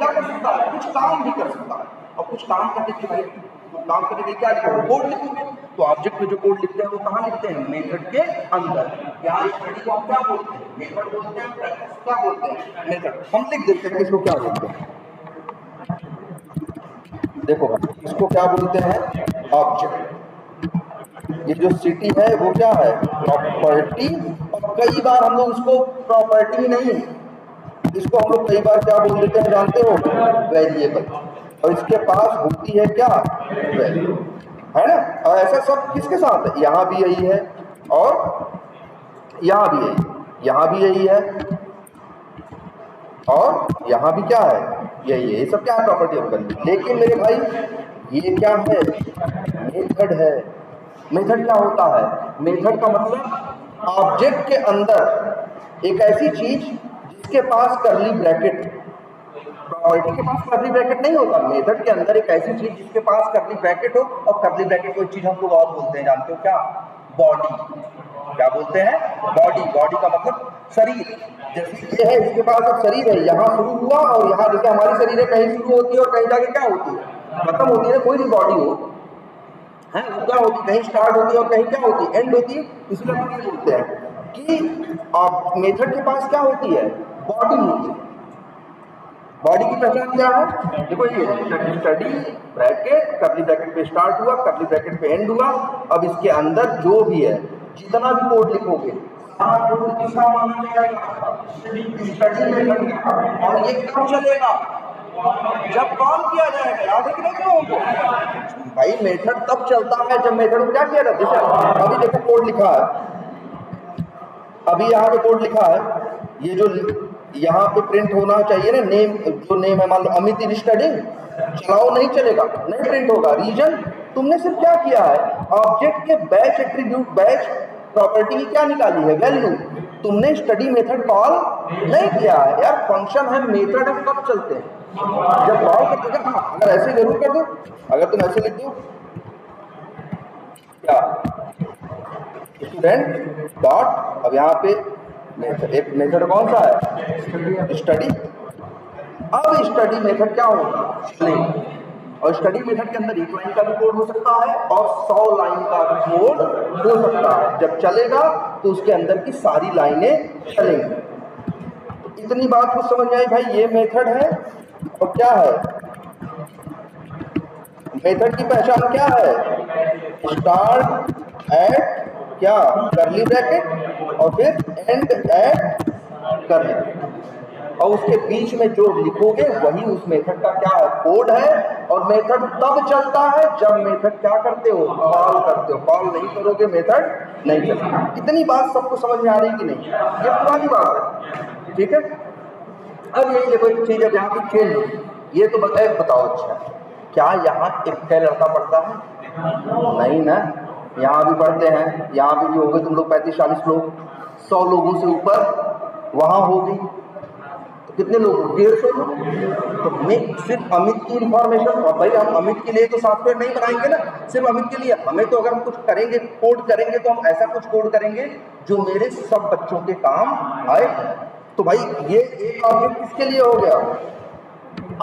कर सकता है, कुछ काम भी कर सकता है। और कुछ काम करने के लिए क्या लिखोगे, कोड लिखोगे। तो ऑब्जेक्ट में जो कोड लिखते हैं वो कहाँ लिखते हैं, मेथड के अंदर। यहाँ स्टडी को हम क्या बोलते हैं, मेथड बोलते हैं, प्रैक्टिस क्या बोलते हैं, मेथड। हम लिख देते हैं इसको क्या बोलते हैं, देखो इसको क्या बोलते हैं, ऑब्जेक्ट। ये जो सिटी है वो क्या है, प्रॉपर्टी। और कई बार हम लोग इसको प्रॉपर्टी नहीं, इसको हम लोग कई बार क्या बोल देते हैं जानते हो, वेरिएबल। और इसके पास होती है क्या, वैल्यू, है ना। और ऐसा सब किसके साथ है, यहाँ भी यही है और यहाँ भी यही, यहाँ भी यही है और यहाँ भी क्या है, यही है। ये सब क्या है, प्रॉपर्टी ऑफ वैल्यू। लेकिन मेरे भाई ये क्या है, मेथड है। मेथड क्या होता है, मेथड का मतलब ऑब्जेक्ट के अंदर एक ऐसी चीज जिसके पास करली ब्रैकेट, प्रॉपर्टी के पास करली ब्रैकेट नहीं होता, मेथड के अंदर एक ऐसी चीज जिसके पास करली ब्रैकेट हो। और करली ब्रैकेट कोई चीज हम लोग और बोलते हैं, जानते हो क्या, बॉडी। क्या बोलते हैं, बॉडी। बॉडी का मतलब शरीर। जैसे ये है, इसके पास अब शरीर है, यहाँ शुरू हुआ और यहाँ जैसे हमारी शरीर है, कहीं शुरू होती है और कहीं जाके क्या होती है, खत्म होती है। कोई भी बॉडी हो है वो क्या होती है, कहीं स्टार्ट होती है और कहीं क्या होती है, एंड होती है। इसलिए हम ये बोलते हैं कि मेथड के पास क्या होती है, बॉडी होती है। बॉडी की पहचान क्या है, देखो ये स्टडी ब्रैकेट, करली ब्रैकेट पे स्टार्ट हुआ, करली ब्रैकेट पे एंड हुआ। अब इसके अंदर जो भी है, जितना भी कोड लिखोगे, कोड किसका माना जाएगा, स्टडी मेथड का। और ये कब चलेगा, जब कॉल किया जाएगा। याद है कि नहीं लोगों को, भाई मेथड तब चलता है जब मेथड को क्या किया जाता है। अभी देखो कोड लिखा है, अभी यहाँ पे कोड लिखा है, ये जो यहाँ पे प्रिंट होना चाहिए ना, नेम, जो नेम है मान लो अमित इन स्टडी, चलाओ नहीं चलेगा, नहीं प्रिंट होगा। रीजन, तुमने सिर्फ क्या किया है, ऑब्जेक्ट के बैच एट्रीब्यूट, बैच प्रॉपर्टी की क्या निकाली है, वैल्यू। तुमने स्टडी मेथड कॉल नहीं किया है यार। फंक्शन है, मेथड है, कब चलते हैं, जब कॉल करते हैं। हाँ, अगर ऐसे जरूर कर दो, अगर तुम ऐसे लिख दो क्या, स्टूडेंट डॉट, अब यहाँ पे एक मेथड कौन सा है, स्टडी। अब स्टडी मेथड क्या होगा, और स्टडी मेथड के अंदर 1 लाइन का भी कोड हो सकता है और 100 लाइन का भी कोड हो सकता है। जब चलेगा तो उसके अंदर की सारी लाइनें चलेंगी। तो इतनी बात कुछ समझ में आई भाई? ये मेथड है और क्या है, मेथड की पहचान क्या है? स्टार्ट एट क्या करली ब्रैकेट और फिर एंड एट करली, और उसके बीच में जो लिखोगे वही उस मेथड का क्या है, कोड है। और मेथड तब चलता है जब मेथड क्या करते हो, कॉल करते हो। कॉल नहीं करोगे मेथड नहीं चलता। इतनी बात सबको समझ में आ रही कि नहीं? ये पुरानी बात है, ठीक है। अब यही देखो एक चीज है यहाँ पे चेंज, ये तो बताओ अच्छा क्या यहाँ एक लड़का पढ़ता है? नहीं ना, यहाँ भी पढ़ते हैं, यहाँ भी होगे तुम लोग 35-40 लोग, 100 लोगों से ऊपर वहां होगी, तो कितने लोग? 150 लोग। तो हमें सिर्फ अमित की इंफॉर्मेशन, और भाई हम अमित के लिए तो सॉफ्टवेयर नहीं बनाएंगे ना सिर्फ अमित के लिए। हमें तो अगर हम कुछ करेंगे, कोड करेंगे, तो हम ऐसा कुछ कोड करेंगे जो मेरे सब बच्चों के काम आए। तो भाई ये एक ऑब्जेक्ट किसके लिए हो गया?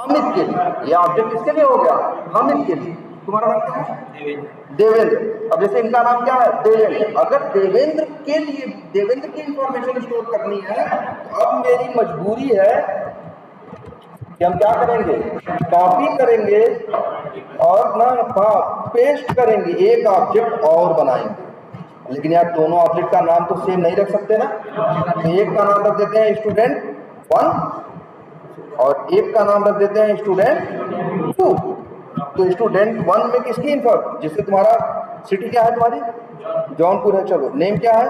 अमित के लिए। ये ऑब्जेक्ट किसके लिए हो गया? अमित के लिए। तुम्हारा नाम क्या है? देवेंद्र। अब जैसे इनका नाम क्या है? देवेंद्र। अगर देवेंद्र के लिए, देवेंद्र की इंफॉर्मेशन स्टोर करनी है, तो अब मेरी मजबूरी है कि हम क्या करेंगे, कॉपी करेंगे और ना पेस्ट करेंगे, एक ऑब्जेक्ट और बनाएंगे। लेकिन यार दोनों ऑब्जेक्ट का नाम तो सेम नहीं रख सकते ना। एक का नाम रख देते हैं स्टूडेंट 1 और एक का नाम रख देते हैं स्टूडेंट 2। तो स्टूडेंट 1 में किसकी इन्फॉर्म, जैसे तुम्हारा सिटी क्या है, तुम्हारी जौनपुर है, चलो नेम क्या है?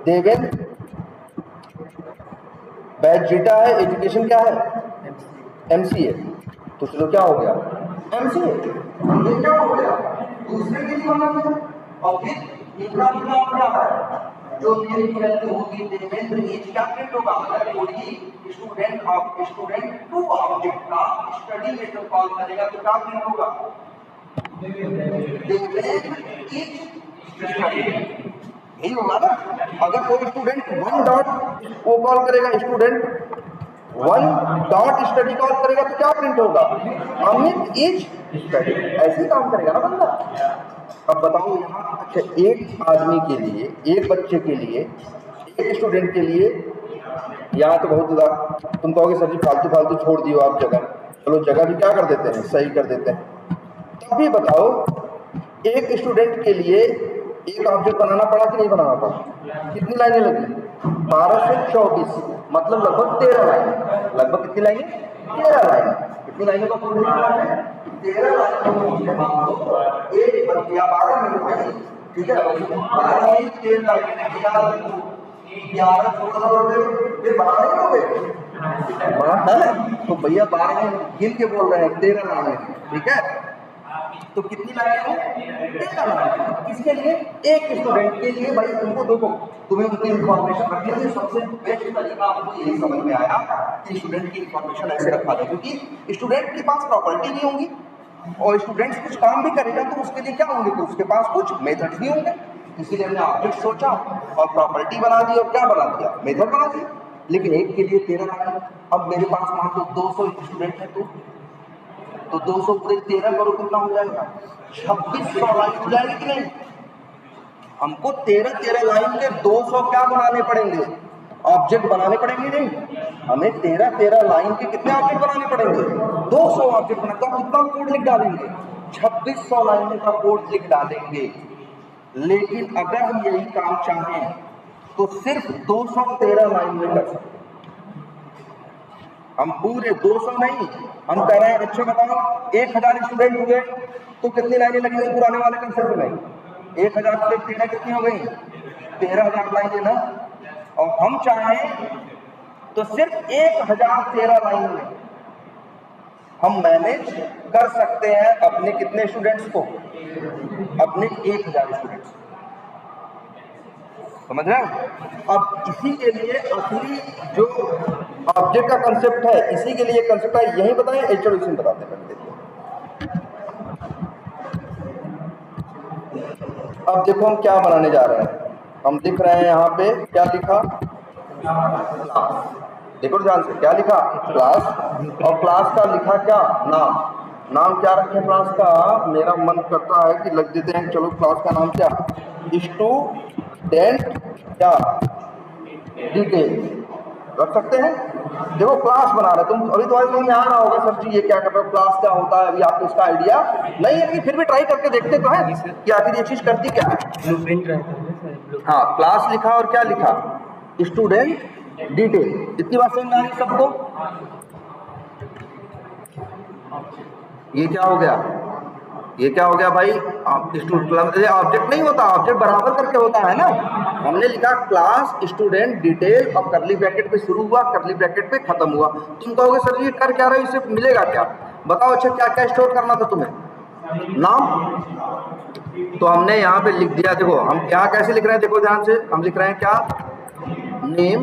देवेंद्र। बैच जीटा है, एजुकेशन क्या है? MCA। तो चलो क्या हो गया? MCA। ये क्या हो गया? दूसरे के लिए बना दिया। और फिर इनका नाम क्या है? जो मेरी वैल्यू होगी देवेंद्र एज क्या प्रिंट होगा? अगर कोई स्टूडेंट 2 ऑब्जेक्ट का स्टडी मेथड कॉल करेगा तो क्या प्रिंट होगा? देवेंद्र एज स्टडी, यही होगा ना। अगर कोई स्टूडेंट 1 डॉट वो कॉल करेगा, स्टूडेंट 1 डॉट स्टडी कॉल करेगा तो क्या प्रिंट होगा? Amit is study. ऐसे ही काम करेगा ना बंदा। अब बताओ यहाँ, अच्छा एक आदमी के लिए, एक बच्चे के लिए, एक स्टूडेंट के लिए, यहाँ तो बहुत ज्यादा तुम कहोगे सर जी फालतू फालतू छोड़ दियो आप जगह। चलो जगह भी क्या कर देते हैं, सही कर देते हैं। तब भी बताओ एक स्टूडेंट के लिए एक ऑब्जेक्ट बनाना पड़ा कि नहीं बनाना पड़ा? कितनी लाइनें लगी? 12 से 24, मतलब लगभग 13 लाइन। लगभग कितनी लाइनें? 13 लाइन। कितनी लाइनों का कोड लिखा है? 13 लाइनों एक या 12 मिनट में, ठीक है, 12 मिनट 13 लाइनें, 11 फिर 12 नहीं हो गए? तो भैया 12 गिन के बोल रहे हैं, 13 लाइनें, ठीक है। तो कितनी लाइनें हैं? 13 लाइनें। किसके लिए? एक स्टूडेंट के लिए। भाई तुमको देखो, तुम्हें उनकी इंफॉर्मेशन रखने के सबसे बेस्ट तरीका आपको यही समझ में आया कि स्टूडेंट की इंफॉर्मेशन ऐसे रखा जाए, क्योंकि स्टूडेंट के पास प्रॉपर्टी नहीं होंगी और स्टूडेंट्स कुछ काम भी करेगा तो उसके लिए क्या होंगे? तो उसके पास कुछ मेथड्स भी होंगे। इसीलिए हमने ऑब्जेक्ट सोचा और प्रॉपर्टी बना दी और क्या बना दिया? मेथड बना दिया। लेकिन एक के लिए 13 लाइन। अब मेरे पास मान लो 200 स्टूडेंट है, तो 200 पूरे 13 करो कितना हो जाएगा? 2600 लाइन हो जाएगी कि नहीं? हमको 13 लाइन के 200 क्या बनाने पड़ेंगे? ऑब्जेक्ट बनाने पड़ेंगे। नहीं, हमें 13 लाइन के कितने ऑब्जेक्ट बनाने पड़ेंगे? 200 ऑब्जेक्ट बनाने। तो कितना कोड लिख डालेंगे? 2600 लाइन का कोड लिख डालेंगे। लेकिन अगर हम यही काम चाहें तो सिर्फ 213 लाइन में कर सकते हैं। हम पूरे 200 नहीं, हम कह रहे हैं अच्छा बताओ 1000 स्टूडेंट हुए तो कितनी लाइनें लगेंगी पुराने वाले कंसेप्ट में? 1000 से 13 कितनी हो गई? 13000 लाइनें ना। और हम चाहें तो सिर्फ 1013 लाइन में हम मैनेज कर सकते हैं अपने कितने स्टूडेंट्स को? अपने 1000 स्टूडेंट्स। समझ रहे हैं? अब इसी के लिए असली जो ऑब्जेक्ट का कंसेप्ट है, इसी के लिए कंसेप्ट है, यही बताएं एचओडी में बताते हैं। अब देखो हम क्या बनाने जा रहे हैं। हम लिख रहे हैं यहाँ पे क्या लिखा? देखो ध्यान से, क्या लिखा? क्लास। और क्लास का लिखा क्या? नाम। नाम क्या रखें क्लास का? मेरा मन करता है कि लग देते हैं, चलो क्लास का नाम क्या, स्टूडेंट क्या डिटेल रख सकते हैं। देखो क्लास बना रहे तुम, अभी तुम्हारे समझ में आ रहा होगा सर जी ये क्या कर रहे हो, क्लास क्या होता है, अभी आपको इसका आइडिया नहीं है, लेकिन फिर भी ट्राई करके देखते तो है कि आखिर ये चीज करती क्या है। ब्लूप्रिंट रहता है सर। हाँ, क्लास लिखा और क्या लिखा, स्टूडेंट डिटेल। इतनी बात समझ में आ रही सबको? ये क्या हो गया, ये क्या हो गया भाई, ऑब्जेक्ट नहीं होता, ऑब्जेक्ट बराबर करके होता है ना। हमने लिखा क्लास स्टूडेंट डिटेल और करली ब्रैकेट पे शुरू हुआ, करली ब्रैकेट पे खत्म हुआ। तुम कहोगे सर ये कर क्या रहे हो, इससे मिलेगा क्या? बताओ। अच्छा क्या क्या स्टोर करना था तुम्हें? नाम। तो हमने यहाँ पे लिख दिया, देखो हम यहाँ कैसे लिख रहे हैं, देखो ध्यान से, हम लिख रहे हैं क्या, name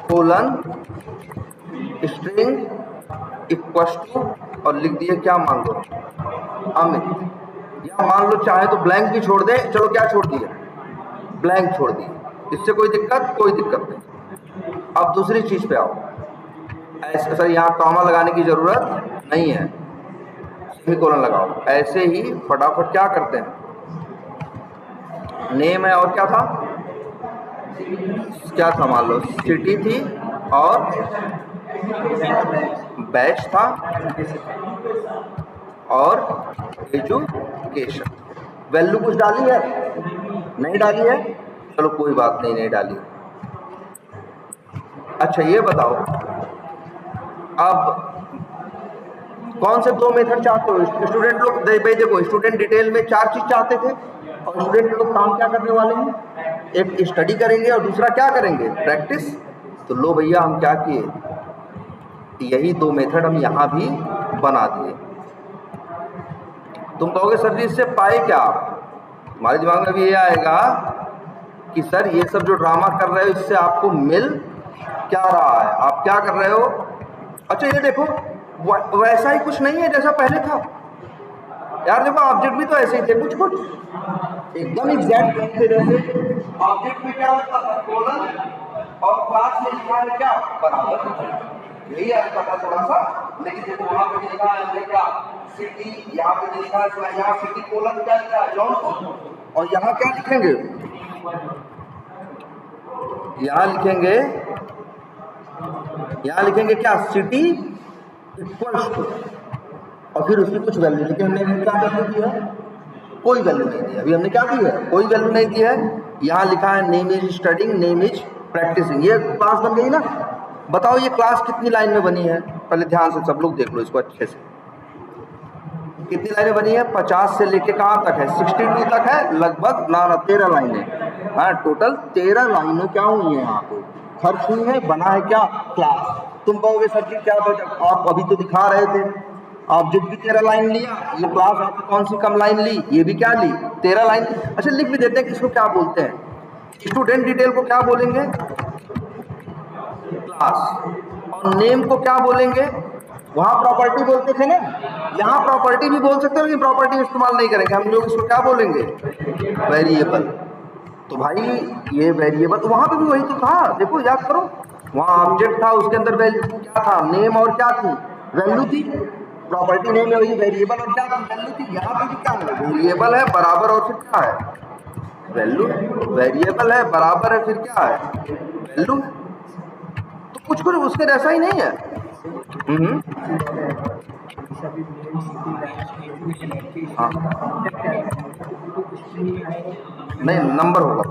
colon string equal to, और लिख दिए क्या, मान लो अमित, या मान लो चाहे तो ब्लैंक भी छोड़ दे, चलो क्या छोड़ दिए, ब्लैंक छोड़ दिए, इससे कोई दिक्कत, कोई दिक्कत नहीं। अब दूसरी चीज पे आओ, ऐसे सर यहाँ कॉमा लगाने की जरूरत नहीं है, सेमीकोलन लगाओ। ऐसे ही फटाफट क्या करते हैं, नेम है और क्या था, क्या था, मान लो सिटी थी और बैच था और एजुकेशन। वैल्यू कुछ डाली है, नहीं डाली है, चलो कोई बात नहीं, नहीं डाली। अच्छा ये बताओ, अब कौन से दो मेथड चाहते हो? स्टूडेंट लोग भाई देखो, स्टूडेंट डिटेल में 4 चीज चाहते थे, और स्टूडेंट लोग काम क्या करने वाले हैं, एक स्टडी करेंगे और दूसरा क्या करेंगे, प्रैक्टिस। तो लो भैया हम क्या किए, यही 2 मेथड हम यहाँ भी बना दिए। तुम कहोगे सर जी इससे पाए क्या आप? हमारे दिमाग में भी ये आएगा कि सर ये सब जो ड्रामा कर रहे हो इससे आपको मिल क्या रहा है, आप क्या कर रहे हो? अच्छा ये देखो वैसा ही कुछ नहीं है जैसा पहले था यार। देखो ऑब्जेक्ट भी तो ऐसे ही थे, कुछ कुछ एकदम एग्जैक्ट थे। जैसे ऑब्जेक्ट में क्या होता था, कोलन, और क्लास में लिखा है क्या, बराबर। यही आता था थोड़ा सा, लेकिन देखो वहां पे लिखा है क्या, सिटी, यहाँ पे लिखा है, यहाँ सिटी कोलन क्या लिखा है, जौनपुर, और यहाँ क्या लिखेंगे, यहाँ लिखेंगे, यहाँ लिखेंगे क्या, सिटी इक्वल्स टू, और फिर उसकी कुछ वैल्यू, लेकिन हमने क्या वैल्यू दी है, कोई वैल्यू नहीं दी। अभी हमने क्या दी है, कोई वैल्यू नहीं दी है। यहाँ लिखा है name is studying, name is practising, ये क्लास बन गई ना। बताओ ये क्लास कितनी लाइन में बनी है, पहले ध्यान से सब लोग देख लो इसको अच्छे से। कितनी लाइनें बनी है, 50 से लेके कहाँ तक है, 62 तक है लगभग, ना 13 लाइनें। हाँ टोटल 13 लाइनें क्या हुई है यहाँ पे, खर्च हुई है, बना है क्या, क्लास। तुम कहोगे सर जी क्या, आप अभी तो दिखा रहे थे ऑब्जेक्ट भी 13 लाइन लिया, ये क्लास आपने कौन सी कम लाइन ली, ये भी क्या ली, 13 लाइन। अच्छा लिख भी देते हैं किसको क्या बोलते हैं, स्टूडेंट डिटेल को क्या बोलेंगे, क्लास, और नेम को क्या बोलेंगे, वहां प्रॉपर्टी बोलते थे ना, यहाँ प्रॉपर्टी भी बोल सकते हो, लेकिन प्रॉपर्टी इस्तेमाल नहीं करेंगे हम लोग, इसको क्या बोलेंगे, वेरिएबल। तो भाई ये वेरिएबल, तो वहां पे भी वही तो था, देखो याद करो, वहां ऑब्जेक्ट था, उसके अंदर वैल्यू क्या था, नेम और क्या थी, वैल्यू थी। प्रॉपर्टी नेम है वही वेरिएबल, और क्या थी, वैल्यू थी। यहाँ पे भी क्या है, वेरिएबल है बराबर, और फिर क्या है, वैल्यू। वेरिएबल है बराबर है, फिर क्या है, वैल्यू। तो कुछ कुछ उसके जैसा ही नहीं है। हाँ नहीं, नंबर होगा,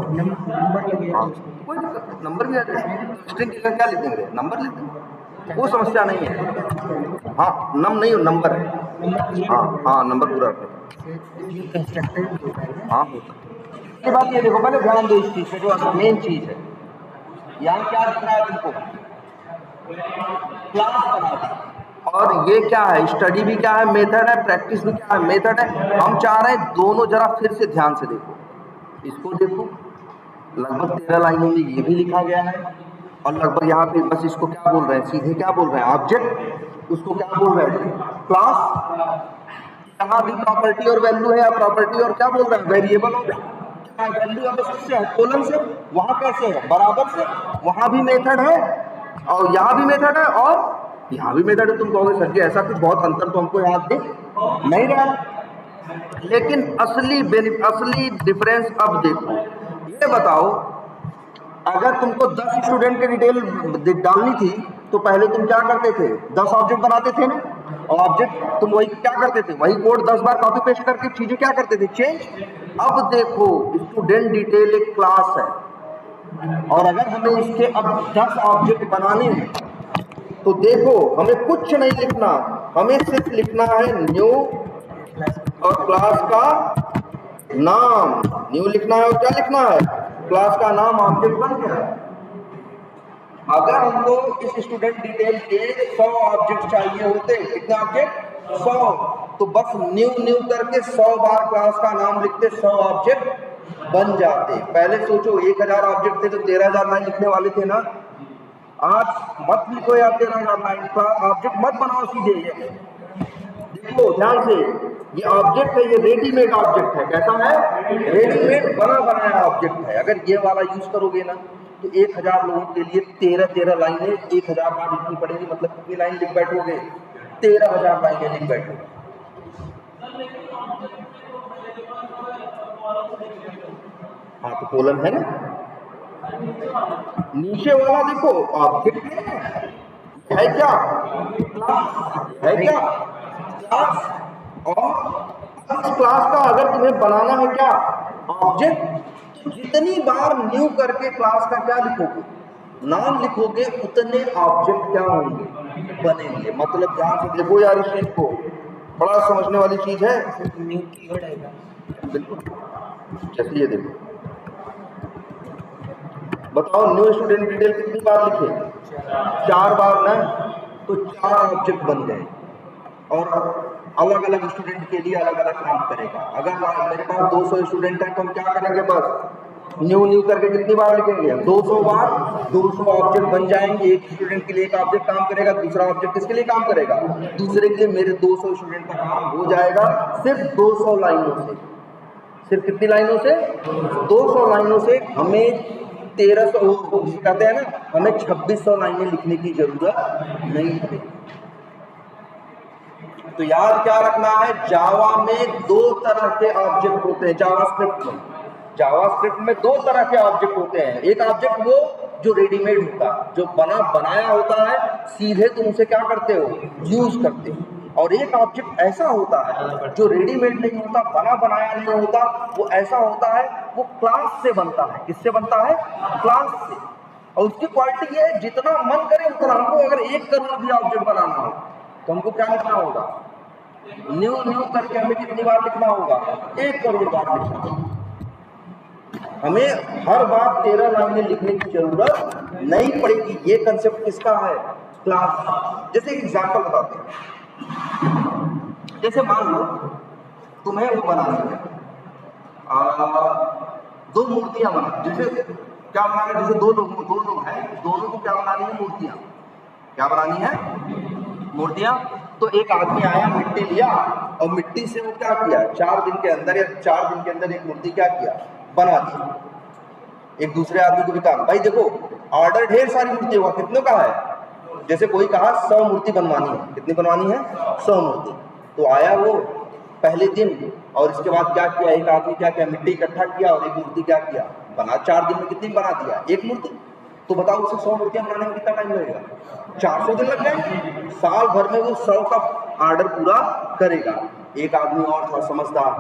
हाँ कोई दिक्कत नहीं, नंबर भी आ जाएगा। स्ट्रिंग की क्या लिख देंगे, नंबर लिख देंगे, वो समस्या नहीं है। हाँ नम नहीं हो, नंबर है, हाँ हाँ नंबर पूरा रखना। हाँ होता ये बात, ये देखो पहले ध्यान दो इस चीज पे, जो मेन चीज है। यहाँ क्या दिख रहा है तुमको, क्लास बना दी, और ये क्या है, स्टडी भी क्या है, मेथड है, प्रैक्टिस भी क्या है, मेथड है। हम चाह रहे हैं दोनों जरा फिर से ध्यान से देखो, इसको देखो, लगभग 13 लाइनों में ये भी लिखा गया है, और लगभग यहाँ पे बस इसको क्या बोल रहे हैं, सीधे क्या बोल रहे हैं, ऑब्जेक्ट, उसको क्या बोल रहे हैं, क्लास। यहाँ भी प्रॉपर्टी और वैल्यू है, प्रॉपर्टी और क्या बोल रहे हैं, वेरिएबल हो गया। वैल्यू अब किससे है, कोलन से, वहाँ कैसे है, बराबर से, वहाँ भी मेथड है, और यहाँ भी मेथड है, और यहाँ भी मेथड है, तुम कहोगे सर जी ऐसा कुछ बहुत अंतर तो हमको याद दिख नहीं रहा, लेकिन असली डिफरेंस अब देखो। ये बताओ, अगर तुमको 10 स्टूडेंट की डिटेल डालनी थी तो पहले तुम क्या करते थे, 10 ऑब्जेक्ट बनाते थे ना, और ऑब्जेक्ट तुम वही क्या करते थे, वही कोड 10 बार कॉपी पेस्ट करके चीजें क्या करते थे, चेंज। अब देखो स्टूडेंट डिटेल एक क्लास है, और अगर हमें इसके अब 10 ऑब्जेक्ट बनाने हैं तो देखो हमें कुछ नहीं लिखना, हमें सिर्फ लिखना है न्यू और क्लास का नाम। न्यू लिखना है और क्या लिखना है, क्लास का नाम, ऑब्जेक्ट बन गया। अगर हमको इस स्टूडेंट डिटेल के 100 ऑब्जेक्ट चाहिए होते, कितने ऑब्जेक्ट, 100, तो बस न्यू न्यू करके 100 बार क्लास का नाम लिखते, 100 ऑब्जेक्ट बन जाते। पहले सोचो 1000 ऑब्जेक्ट थे तो 13000 लाइन लिखने वाले थे ना। आज मत लिखो यार 13000 लाइन का ऑब्जेक्ट मत बनाओ सीधे। ये देखो ध्यान से, ये ऑब्जेक्ट है, ये रेडीमेड ऑब्जेक्ट है। कैसा है, रेडीमेड बना बनाया ऑब्जेक्ट है। अगर ये वाला यूज करोगे ना तो 1000 लोगों के लिए 13 लाइनें 1000 बार लिखनी पड़ेगी। मतलब कितनी लाइन लिख बैठोगे, 13000 लाइनें लिख बैठोगे। हाँ तो कोलन है ना, नीचे वाला देखो ऑब्जेक्ट है क्या, है क्या, क्लास। और इस क्लास का अगर तुम्हें बनाना है क्या, ऑब्जेक्ट, तो जितनी बार न्यू करके क्लास का क्या लिखोगे, नाम लिखोगे, उतने ऑब्जेक्ट क्या होंगे, बनेंगे। मतलब ध्यान से देखो यार, इस चीज को बड़ा समझने वाली चीज है। न्यू कीवर्ड आएगा बिल्कुल, जैसे ये देखो, बताओ न्यू स्टूडेंट डिटेल कितनी बार लिखे, 4 बार ना, तो 4 ऑब्जेक्ट बन गए। और अलग अलग स्टूडेंट के लिए अलग अलग काम करेगा। अगर मेरे पास 200 स्टूडेंट है तो हम क्या करेंगे, बस न्यू न्यू करके कितनी बार लिखेंगे, 200 बार, 200 ऑब्जेक्ट बन जाएंगे। एक स्टूडेंट के लिए एक ऑब्जेक्ट काम करेगा, दूसरा ऑब्जेक्ट किसके लिए काम करेगा, दूसरे के लिए। मेरे 200 स्टूडेंट का काम हो जाएगा सिर्फ 200 लाइनों से। सिर्फ कितनी लाइनों से, 200 लाइनों से। हमें 1300 कहते हैं ना, हमें 2600 लाइनें लिखने की जरूरत नहीं है। तो याद क्या रखना है, जावा में 2 तरह के ऑब्जेक्ट होते हैं। जावास्क्रिप्ट में 2 तरह के ऑब्जेक्ट होते हैं। एक ऑब्जेक्ट वो जो रेडीमेड होता है, जो बनाया होता है, सीधे तुम उसे क्या करते हो, यूज करते हो। और एक ऑब्जेक्ट ऐसा होता है जो रेडीमेड नहीं होता, बना बनाया नहीं होता, वो ऐसा होता है, वो क्लास से बनता है। किससे बनता है, क्लास से। और उसकी क्वालिटी ये है, जितना मन करे उतना। हमको अगर 1 करोड़ भी ऑब्जेक्ट बनाना हो तो हमको क्या लिखना होगा, न्यू न्यू करके हमें कितनी बार लिखना होगा, 1 करोड़ बार लिखना होगा। हमें हर बार 13 लाइनें लिखने की जरूरत नहीं पड़ेगी। ये कंसेप्ट किसका है, क्लास। जैसे एग्जांपल बताते हैं, जैसे मान लो तुम्हें वो बनानी है 2 मूर्तियां बना। जैसे क्या बनाना है, जैसे 2 लोग हैं, दोनों को क्या बनानी है, मूर्तियां। क्या बनानी है, मूर्तियां। तो एक आदमी आया, मिट्टी लिया, और मिट्टी से वो क्या किया, 4 दिन के अंदर या 4 दिन के अंदर एक मूर्ति क्या किया, बना दी। एक दूसरे आदमी को भी कहा, भाई देखो ऑर्डर ढेर सारी मूर्ति होगा, कितनों का है। जैसे कोई कहा 100 मूर्ति बनवानी है, कितनी बनवानी है, 100 मूर्ति। तो आया वो पहले दिन, और इसके बाद क्या किया, एक आदमी क्या किया, मिट्टी इकट्ठा किया और एक मूर्ति क्या किया, बना। 4 दिन में कितनी बना दिया, एक मूर्ति। तो बताओ उसे 100 मूर्तियां बनाने में कितना टाइम लगेगा, 400 दिन लग जाएंगे। साल भर में वो 100 का ऑर्डर पूरा करेगा। एक आदमी और था समझदार,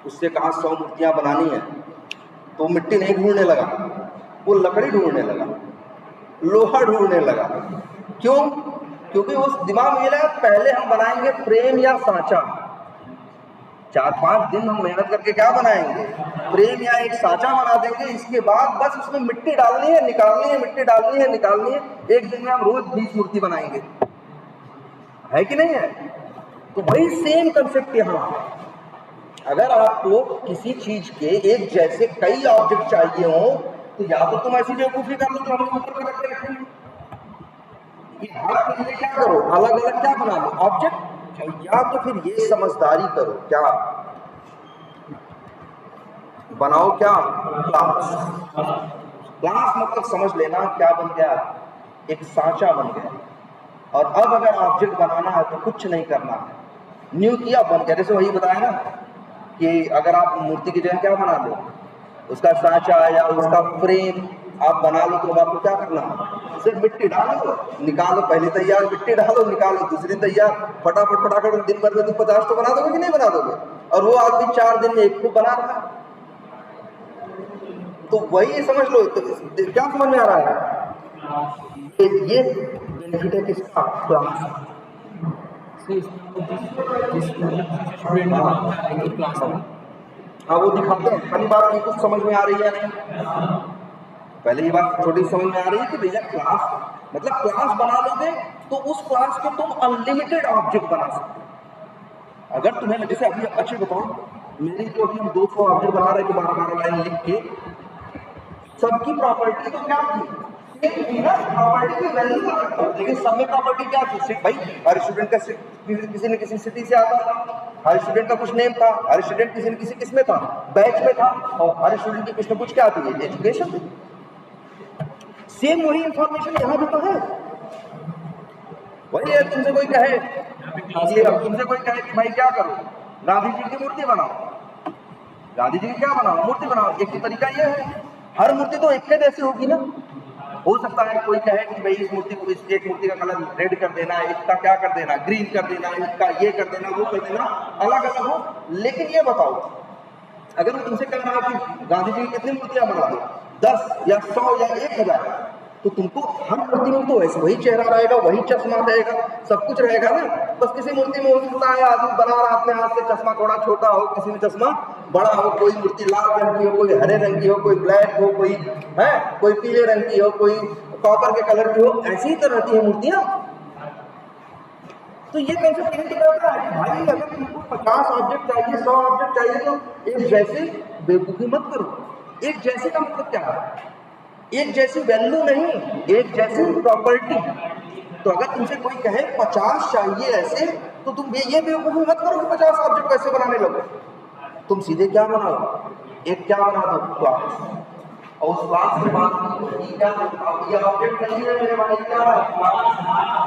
उससे कहा 100 मूर्तियां बनानी है, तो मिट्टी नहीं ढूंढने लगा, वो लकड़ी ढूंढने लगा, लोहा ढूंढने लगा। क्यों, क्योंकि उस दिमाग में ये लगा पहले हम बनाएंगे फ्रेम या सांचा। 4-5 दिन हम मेहनत करके क्या बनाएंगे, फ्रेम या एक सांचा बना देंगे। इसके बाद बस उसमें मिट्टी डालनी है, निकालनी है, मिट्टी डालनी है, निकालनी है। एक दिन में हम रोज 20 मूर्ति बनाएंगे, है कि नहीं है। तो वही सेम कंसेप्ट यहाँ है। अगर आपको किसी चीज के एक जैसे कई ऑब्जेक्ट चाहिए हो, तो या तो तुम ऐसी बेवकूफी कर लो जो हम ऊपर रख के रखेंगे, हर चीज क्या करो, अलग अलग क्या बना लो ऑब्जेक्ट। या तो फिर ये समझदारी करो, क्या बनाओ, क्या क्लास। क्लास मतलब समझ लेना क्या बन गया, एक सांचा बन गया। और अब अगर ऑब्जेक्ट बनाना है तो कुछ नहीं करना है, न्यू किया बन गया। जैसे वही बताया ना कि अगर आप मूर्ति की जगह क्या बना दो, उसका सांचा या उसका फ्रेम आप बना लो, तो आपको क्या करना है, सिर्फ मिट्टी डालो निकालो, पहले तैयार मिट्टी डालो निकालो, दूसरी तैयार, फटाफट फटाफट दिन भर में तुम 50 तो बना दोगे कि नहीं बना दोगे? और वो आदमी 4 दिन में 1 को बना रहा है। तो वही समझ लो, तो क्या समझ में आ रहा है? ये बेनिफिट है किसका? क्लास। हाँ वो दिखाते हैं। पहली बात ये कुछ समझ में आ रही है नहीं, पहले ये बात थोड़ी समझ में आ रही है कि भैया क्लास मतलब क्लास बना लोगे तो उस क्लास के तुम अनलिमिटेड ऑब्जेक्ट बना सकते हो। अगर तुम्हें जैसे अभी अच्छे बताओ, मेरी तो अभी हम 200 ऑब्जेक्ट बना रहे थे 12-12 लाइन लिख के, सबकी प्रॉपर्टी तो क्या थी, प्रॉपर्टी की वैल्यू था, लेकिन सब में प्रॉपर्टी क्या थी? भाई हर स्टूडेंट का किसी न किसी सिटी से आता था, हर स्टूडेंट का कुछ नेम था, हर स्टूडेंट किसी न किसी किस में था, बैच में था, और हर स्टूडेंट की कुछ न कुछ क्या थी, एजुकेशन थी। सेम वही इंफॉर्मेशन यहाँ भी तो है। वही है, तुमसे कोई कहे कि भाई क्या करो, गांधी जी की मूर्ति बनाओ, गांधी जी की क्या बनाओ, मूर्ति बनाओ। एक ही तरीका ये है, हर मूर्ति तो एक जैसी होगी ना। हो सकता है कोई कहे कि भाई इस मूर्ति को, इस एक मूर्ति का कलर रेड कर देना, इसका क्या कर देना, ग्रीन कर देना, इसका ये कर देना, वो कर देना, अलग अलग हो। लेकिन ये बताओ, अगर मैं तुमसे कह रहा कि गांधी जी की कितनी मूर्तियां बना दो, 10 या 100 या 1000, तो तुमको हर मूर्ति में तो वैसे वही चेहरा रहेगा, वही चश्मा रहेगा, सब कुछ रहेगा ना। बस किसी मूर्ति में हो सकता है आदमी बना रहा अपने हाथ से, चश्मा थोड़ा छोटा हो, किसी में चश्मा बड़ा हो, कोई मूर्ति लाल रंग की हो, कोई हरे रंग की हो, कोई ब्लैक हो, कोई है, कोई पीले रंग की हो, कोई कॉपर के कलर की हो, ऐसी ही तो रहती है मूर्तियां। तो ये कंसेप्ट यही कहता है कि भाई अगर तुमको 50 ऑब्जेक्ट चाहिए, 100 ऑब्जेक्ट चाहिए, तो एक जैसे बेवकूफी मत करो। एक जैसे का मतलब क्या है? एक जैसी वैल्यू नहीं, एक जैसी प्रॉपर्टी। तो अगर तुमसे कोई कहे 50 चाहिए ऐसे, तो तुम ये बेवकूफी मत करो कि 50 ऑब्जेक्ट कैसे बनाने लगो। तुम सीधे क्या बनाओ, एक क्या बना दो, क्लास। और उस क्लास के बाद ये ऑब्जेक्ट नहीं है मेरे भाई, क्या है क्लास,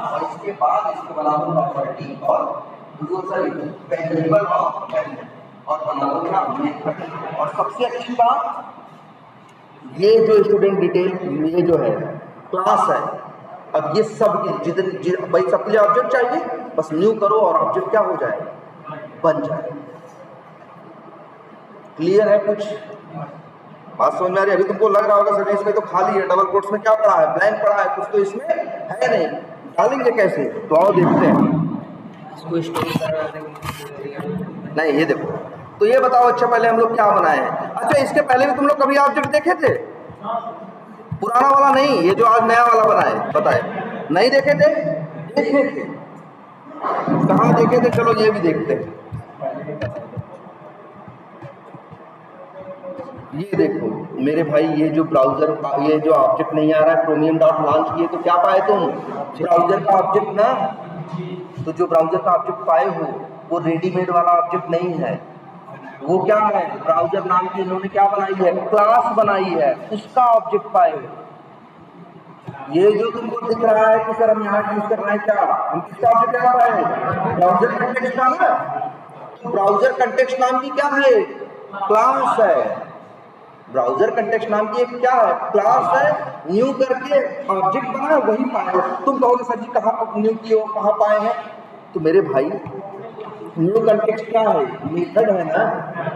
और इसके बाद इसको बना दो प्रॉपर्टी और वेरिएबल और बना दो क्या मेथड। और सबसे अच्छी बात, ये जो स्टूडेंट डिटेल ये जो है क्लास है, अब ये सब जितने भाई सबके लिए ऑब्जेक्ट चाहिए, बस न्यू करो और ऑब्जेक्ट क्या हो जाए, बन जाए। क्लियर है? कुछ बात समझ में आ रही है? अभी तुमको लग रहा होगा सर इसमें तो खाली है, डबल कोट्स में क्या पड़ा है, ब्लैंक पड़ा है, कुछ तो इसमें है नहीं, डालेंगे कैसे? तो आओ देखते हैं। नहीं ये देखो, तो ये बताओ अच्छा पहले हम लोग क्या बनाए हैं। अच्छा इसके पहले भी तुम लोग कभी ऑब्जेक्ट देखे थे? पुराना वाला नहीं, ये जो आज नया वाला बनाए, बताए नहीं देखे थे? देखे थे, कहाँ देखे थे? चलो ये भी देखते हैं। ये देखो मेरे भाई, ये जो ब्राउजर, ये जो ऑब्जेक्ट नहीं आ रहा है, क्रोमियम डॉट लॉन्च किए तो क्या पाए तुम? ब्राउजर का ऑब्जेक्ट ना। तो जो ब्राउजर का ऑब्जेक्ट पाए हो वो रेडीमेड वाला ऑब्जेक्ट नहीं है, वो क्या है, ब्राउजर नाम की इन्होंने क्या बनाई है, क्लास बनाई है, उसका ऑब्जेक्ट पाए हो। ये जो तुमको दिख रहा है कि सर हम यहाँ यूज कर रहे हैं, क्या हम किसका ऑब्जेक्ट लगा रहे हैं, ब्राउजर कंटेक्स्ट नाम है। तो ब्राउजर कंटेक्स्ट नाम की क्या है, क्लास है। ब्राउजर कंटेक्स्ट नाम की एक क्या है, क्लास है। न्यू करके ऑब्जेक्ट बना, वही पाए। तुम कहोगे सर जी कहाँ न्यू किए हो, कहाँ पाए हैं? तो मेरे भाई न्यू कंटेक्स्ट क्या है, मेथड है ना,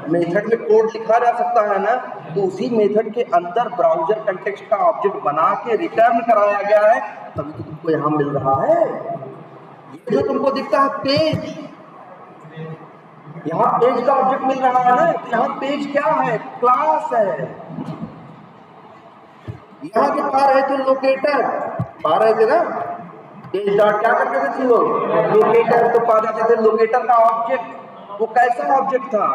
मेथड में कोड लिखा जा सकता है ना, तो उसी मेथड के अंदर ब्राउजर कंटेक्स्ट का ऑब्जेक्ट बना के रिटर्न कराया गया है, तभी तो तुमको यहाँ मिल रहा है। ये जो तुमको दिखता है पेज, यहाँ पेज का ऑब्जेक्ट मिल रहा है ना, तो यहाँ पेज क्या है, क्लास है। यहाँ के पा रहे थे लोकेटर, पा रहे थे ना, पेज डॉट क्या करते थे वो लोकेटर, तो पा जाते थे लोकेटर का ऑब्जेक्ट। वो कैसा ऑब्जेक्ट था,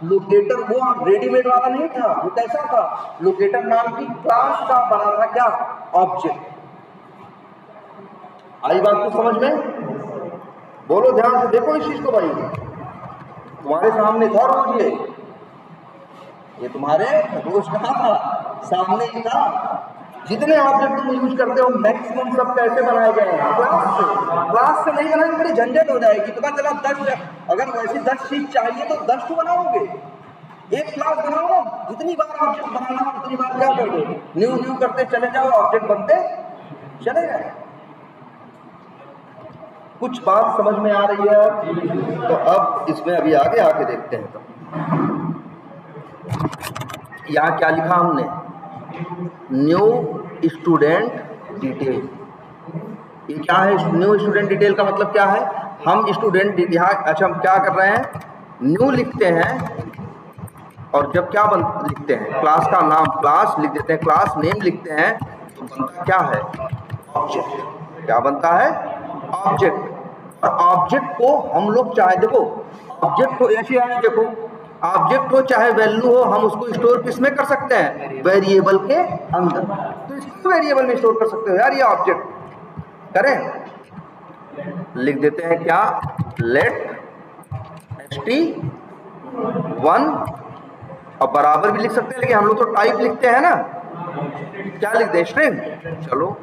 लोकेटर, वो रेडीमेड वाला नहीं था, वो कैसा था, लोकेटर नाम की क्लास का बना था क्या, ऑब्जेक्ट। आई बात को समझ में? बोलो ध्यान से, देखो इस चीज को भाई, तुम्हारे सामने था रोज, ये तुम्हारे रोज कहाँ था, सामने ही था। जितने ऑब्जेक्ट तुम यूज करते हो मैक्सिमम सब कैसे बनाए गए हैं? क्लास से नहीं बनाएंगे, बड़ी झंझट हो जाएगी। पता चला 10, अगर वैसे 10 चीज चाहिए तो 10 तो बनाओगे। एक क्लास बनाओ ना, जितनी बार ऑब्जेक्ट बनाना उतनी बार क्या कर दो, न्यू करते चले जाओ, ऑब्जेक्ट बनते चले जाए। कुछ बात समझ में आ रही है? तो अब इसमें अभी आगे आके देखते हैं। तो यहाँ क्या लिखा हमने? New student detail. ये क्या है? न्यू स्टूडेंट डिटेल का मतलब क्या है? हम स्टूडेंट यहाँ, अच्छा हम क्या कर रहे हैं, न्यू लिखते हैं और जब क्या लिखते हैं, क्लास का नाम क्लास लिख देते हैं, क्लास नेम लिखते हैं, तो बनता क्या है? ऑब्जेक्ट। क्या बनता है? ऑब्जेक्ट। और ऑब्जेक्ट को हम लोग चाहे, देखो ऑब्जेक्ट को ऐसे आए, देखो ऑब्जेक्ट हो चाहे वैल्यू हो, हम उसको स्टोर किसमें कर सकते हैं? वेरिएबल के अंदर। तो इसको वेरिएबल में स्टोर कर सकते हो यार, ये ऑब्जेक्ट करें, लिख देते हैं क्या? लेट st1, और बराबर भी लिख सकते हैं, लेकिन हम लोग तो टाइप लिखते हैं ना, क्या लिखते हैं? स्ट्रिंग। चलो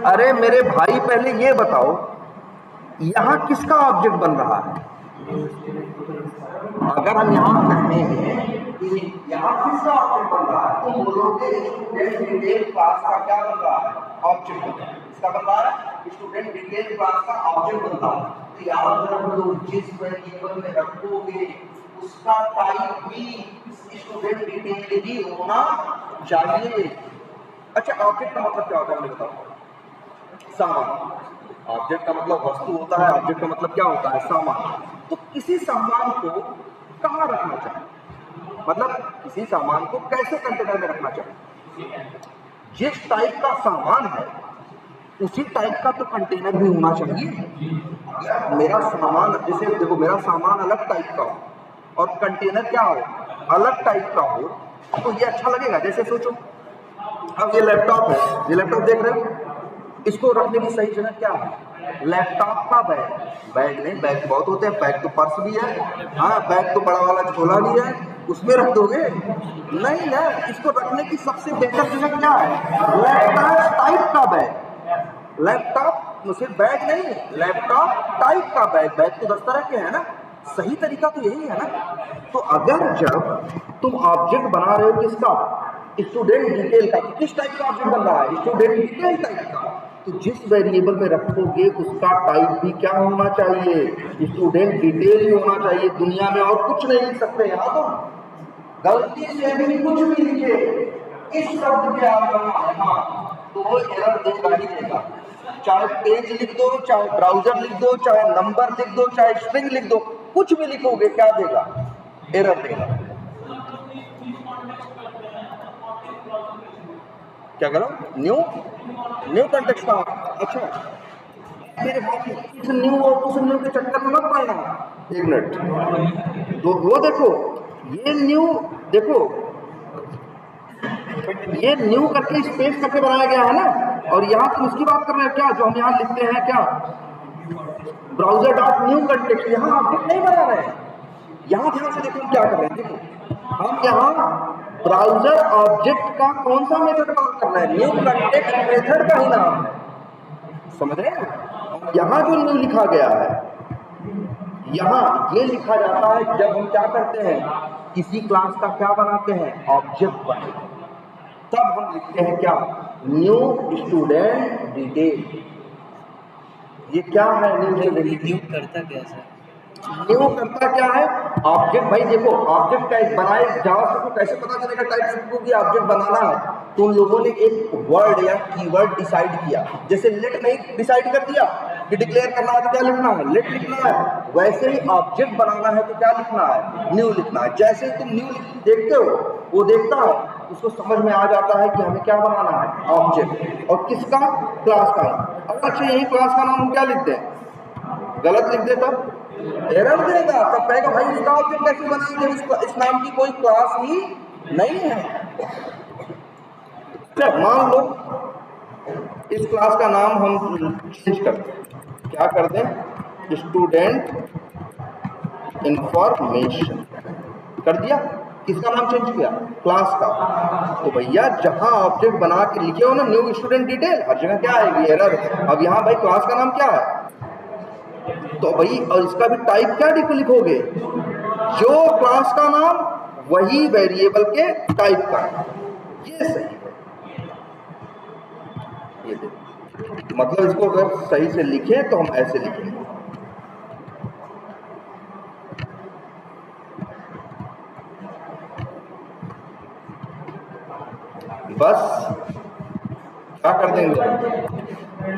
अरे मेरे भाई पहले ये बताओ, यहां किसका ऑब्जेक्ट बन रहा है? अगर हम यहां कहें कि यहां किसका ऑब्जेक्ट बन रहा है, तो बोलोगे स्टूडेंट डिटेल क्लास का क्या बन रहा है? ऑब्जेक्ट बन रहा है। इसका बन रहा है स्टूडेंट डिटेल क्लास का ऑब्जेक्ट बन रहा है। तो याद रखो, जिस वेरिएबल में रखोगे उसका टाइप भी स्टूडेंट डिटेल ही होना चाहिए। अच्छा, ऑब्जेक्ट का मतलब क्या होता है, मुझे बताओ? सामान। ऑब्जेक्ट का मतलब वस्तु होता है, ऑब्जेक्ट का मतलब क्या होता है? सामान। तो किसी सामान को कहाँ रखना चाहिए, मतलब किसी सामान को कैसे कंटेनर में रखना चाहिए? जिस टाइप का सामान है उसी टाइप का तो कंटेनर भी होना चाहिए। मेरा सामान, जैसे देखो मेरा सामान अलग टाइप का हो और कंटेनर क्या हो? अलग टाइप का हो, तो ये अच्छा लगेगा। जैसे सोचो, अब ये लैपटॉप है, ये लैपटॉप देख रहे हो, इसको रखने की सही जगह क्या है? लैपटॉप का बैग। बैग नहीं, बैग बहुत होते हैं, बैग तो पर्स भी है, हाँ बैग तो बड़ा वाला झोला भी है, उसमें रख दोगे? नहीं ना, इसको रखने की सबसे बेहतर जगह क्या है? लैपटॉप टाइप का बैग। लैपटॉप सिर्फ बैग नहीं, लैपटॉप टाइप का बैग। बैग तो 10 तरह के हैं ना, सही तरीका तो यही है ना। तो अगर जब तुम ऑब्जेक्ट बना रहे हो किसका? स्टूडेंट डिटेल का, किस टाइप का ऑब्जेक्ट बन रहा है? स्टूडेंट डिटेल टाइप का। तो जिस वेरिएबल में रखोगे उसका टाइप भी क्या होना चाहिए? स्टूडेंट डिटेल ही होना चाहिए। दुनिया में और कुछ नहीं लिख सकते। यहाँ तो गलती से भी कुछ भी लिखे इस शब्द के आगे, तो वो एरर देगा ही देगा। चाहे पेज लिख दो, चाहे ब्राउजर लिख दो, चाहे नंबर लिख दो, चाहे स्ट्रिंग लिख दो, कुछ भी लिखोगे क्या देगा? एरर देगा। क्या करो? न्यू कॉन्टेक्स्ट का। अच्छा मेरे भाई, कुछ न्यू और कुछ न्यू के चक्कर में मत पड़ना। एक मिनट, तो वो देखो, ये न्यू देखो, ये न्यू करके स्पेस करके बनाया गया है ना, और यहाँ तुम उसकी बात कर रहे हो क्या, जो हम यहाँ लिखते हैं क्या? Browser dot new context. यहाँ ऑब्जेक्ट नहीं बना रहे हैं। यहाँ ध्यान से देखो हम क्या कर रहे हैं। देखो हम यहाँ ब्राउजर ऑब्जेक्ट का कौन सा मेथड कॉल कर रहे हैं? न्यू कॉन्टेक्स्ट मेथड का ही नाम है, समझ रहे हैं? यहाँ जो न्यू लिखा गया है, यहाँ ये लिखा जाता है जब हम क्या करते हैं, किसी क्लास का क्या बनाते हैं? ऑब्जेक्ट बनाते हैं। तब हम लिखते हैं क्या? New student detail. ये क्या है? न्यू करता कैसा? न्यू करता क्या है? ऑब्जेक्ट। भाई देखो, ऑब्जेक्ट टाइप बनाए जावा को कैसे पता चलेगा टाइप को कि ऑब्जेक्ट बनाना है? तो उन लोगों ने एक वर्ड या कीवर्ड डिसाइड किया। जैसे लेट नहीं डिसाइड कर दिया कि डिक्लेयर करना है तो क्या लिखना है? लेट लिखना है। वैसे ही ऑब्जेक्ट बनाना है तो क्या लिखना है? न्यू लिखना है। जैसे ही तुम न्यू देखते हो, वो देखता है, उसको समझ में आ जाता है कि हमें क्या बनाना है? ऑब्जेक्ट। और किसका? क्लास का। अब अच्छा यही क्लास का नाम हम क्या लिखते हैं? गलत लिख देता, एरर देगा। तब कहेगा भाई इसका ऑब्जेक्ट कैसे बनाएंगे, इस नाम की कोई क्लास ही नहीं है। मान लो इस क्लास का नाम हम चेंज कर दें, क्या कर दें? स्टूडेंट इंफॉर्मेशन कर दिया। किसका नाम चेंज किया? क्लास का। तो भैया जहां ऑब्जेक्ट बना के लिखे हो ना न्यू स्टूडेंट डिटेल, हर जगह क्या आएगी? एरर। अब यहाँ भाई क्लास का नाम क्या है? तो भाई और इसका भी टाइप क्या लिखोगे? जो क्लास का नाम वही वेरिएबल के टाइप का। ये सही है। ये देखो, मतलब इसको अगर सही से लिखे तो हम ऐसे लिखेंगे, बस क्या कर देंगे?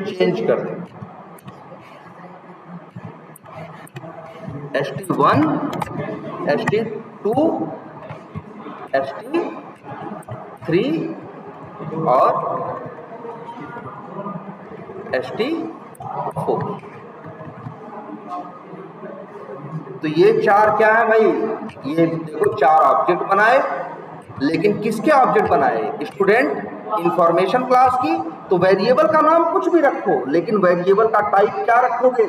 चेंज कर देंगे। st1 st2 st3 और st4। तो ये चार क्या है भाई? ये देखो चार ऑब्जेक्ट बनाए, लेकिन किसके ऑब्जेक्ट बनाए? स्टूडेंट इंफॉर्मेशन क्लास की। तो वेरिएबल का नाम कुछ भी रखो, लेकिन वेरिएबल का टाइप क्या रखोगे?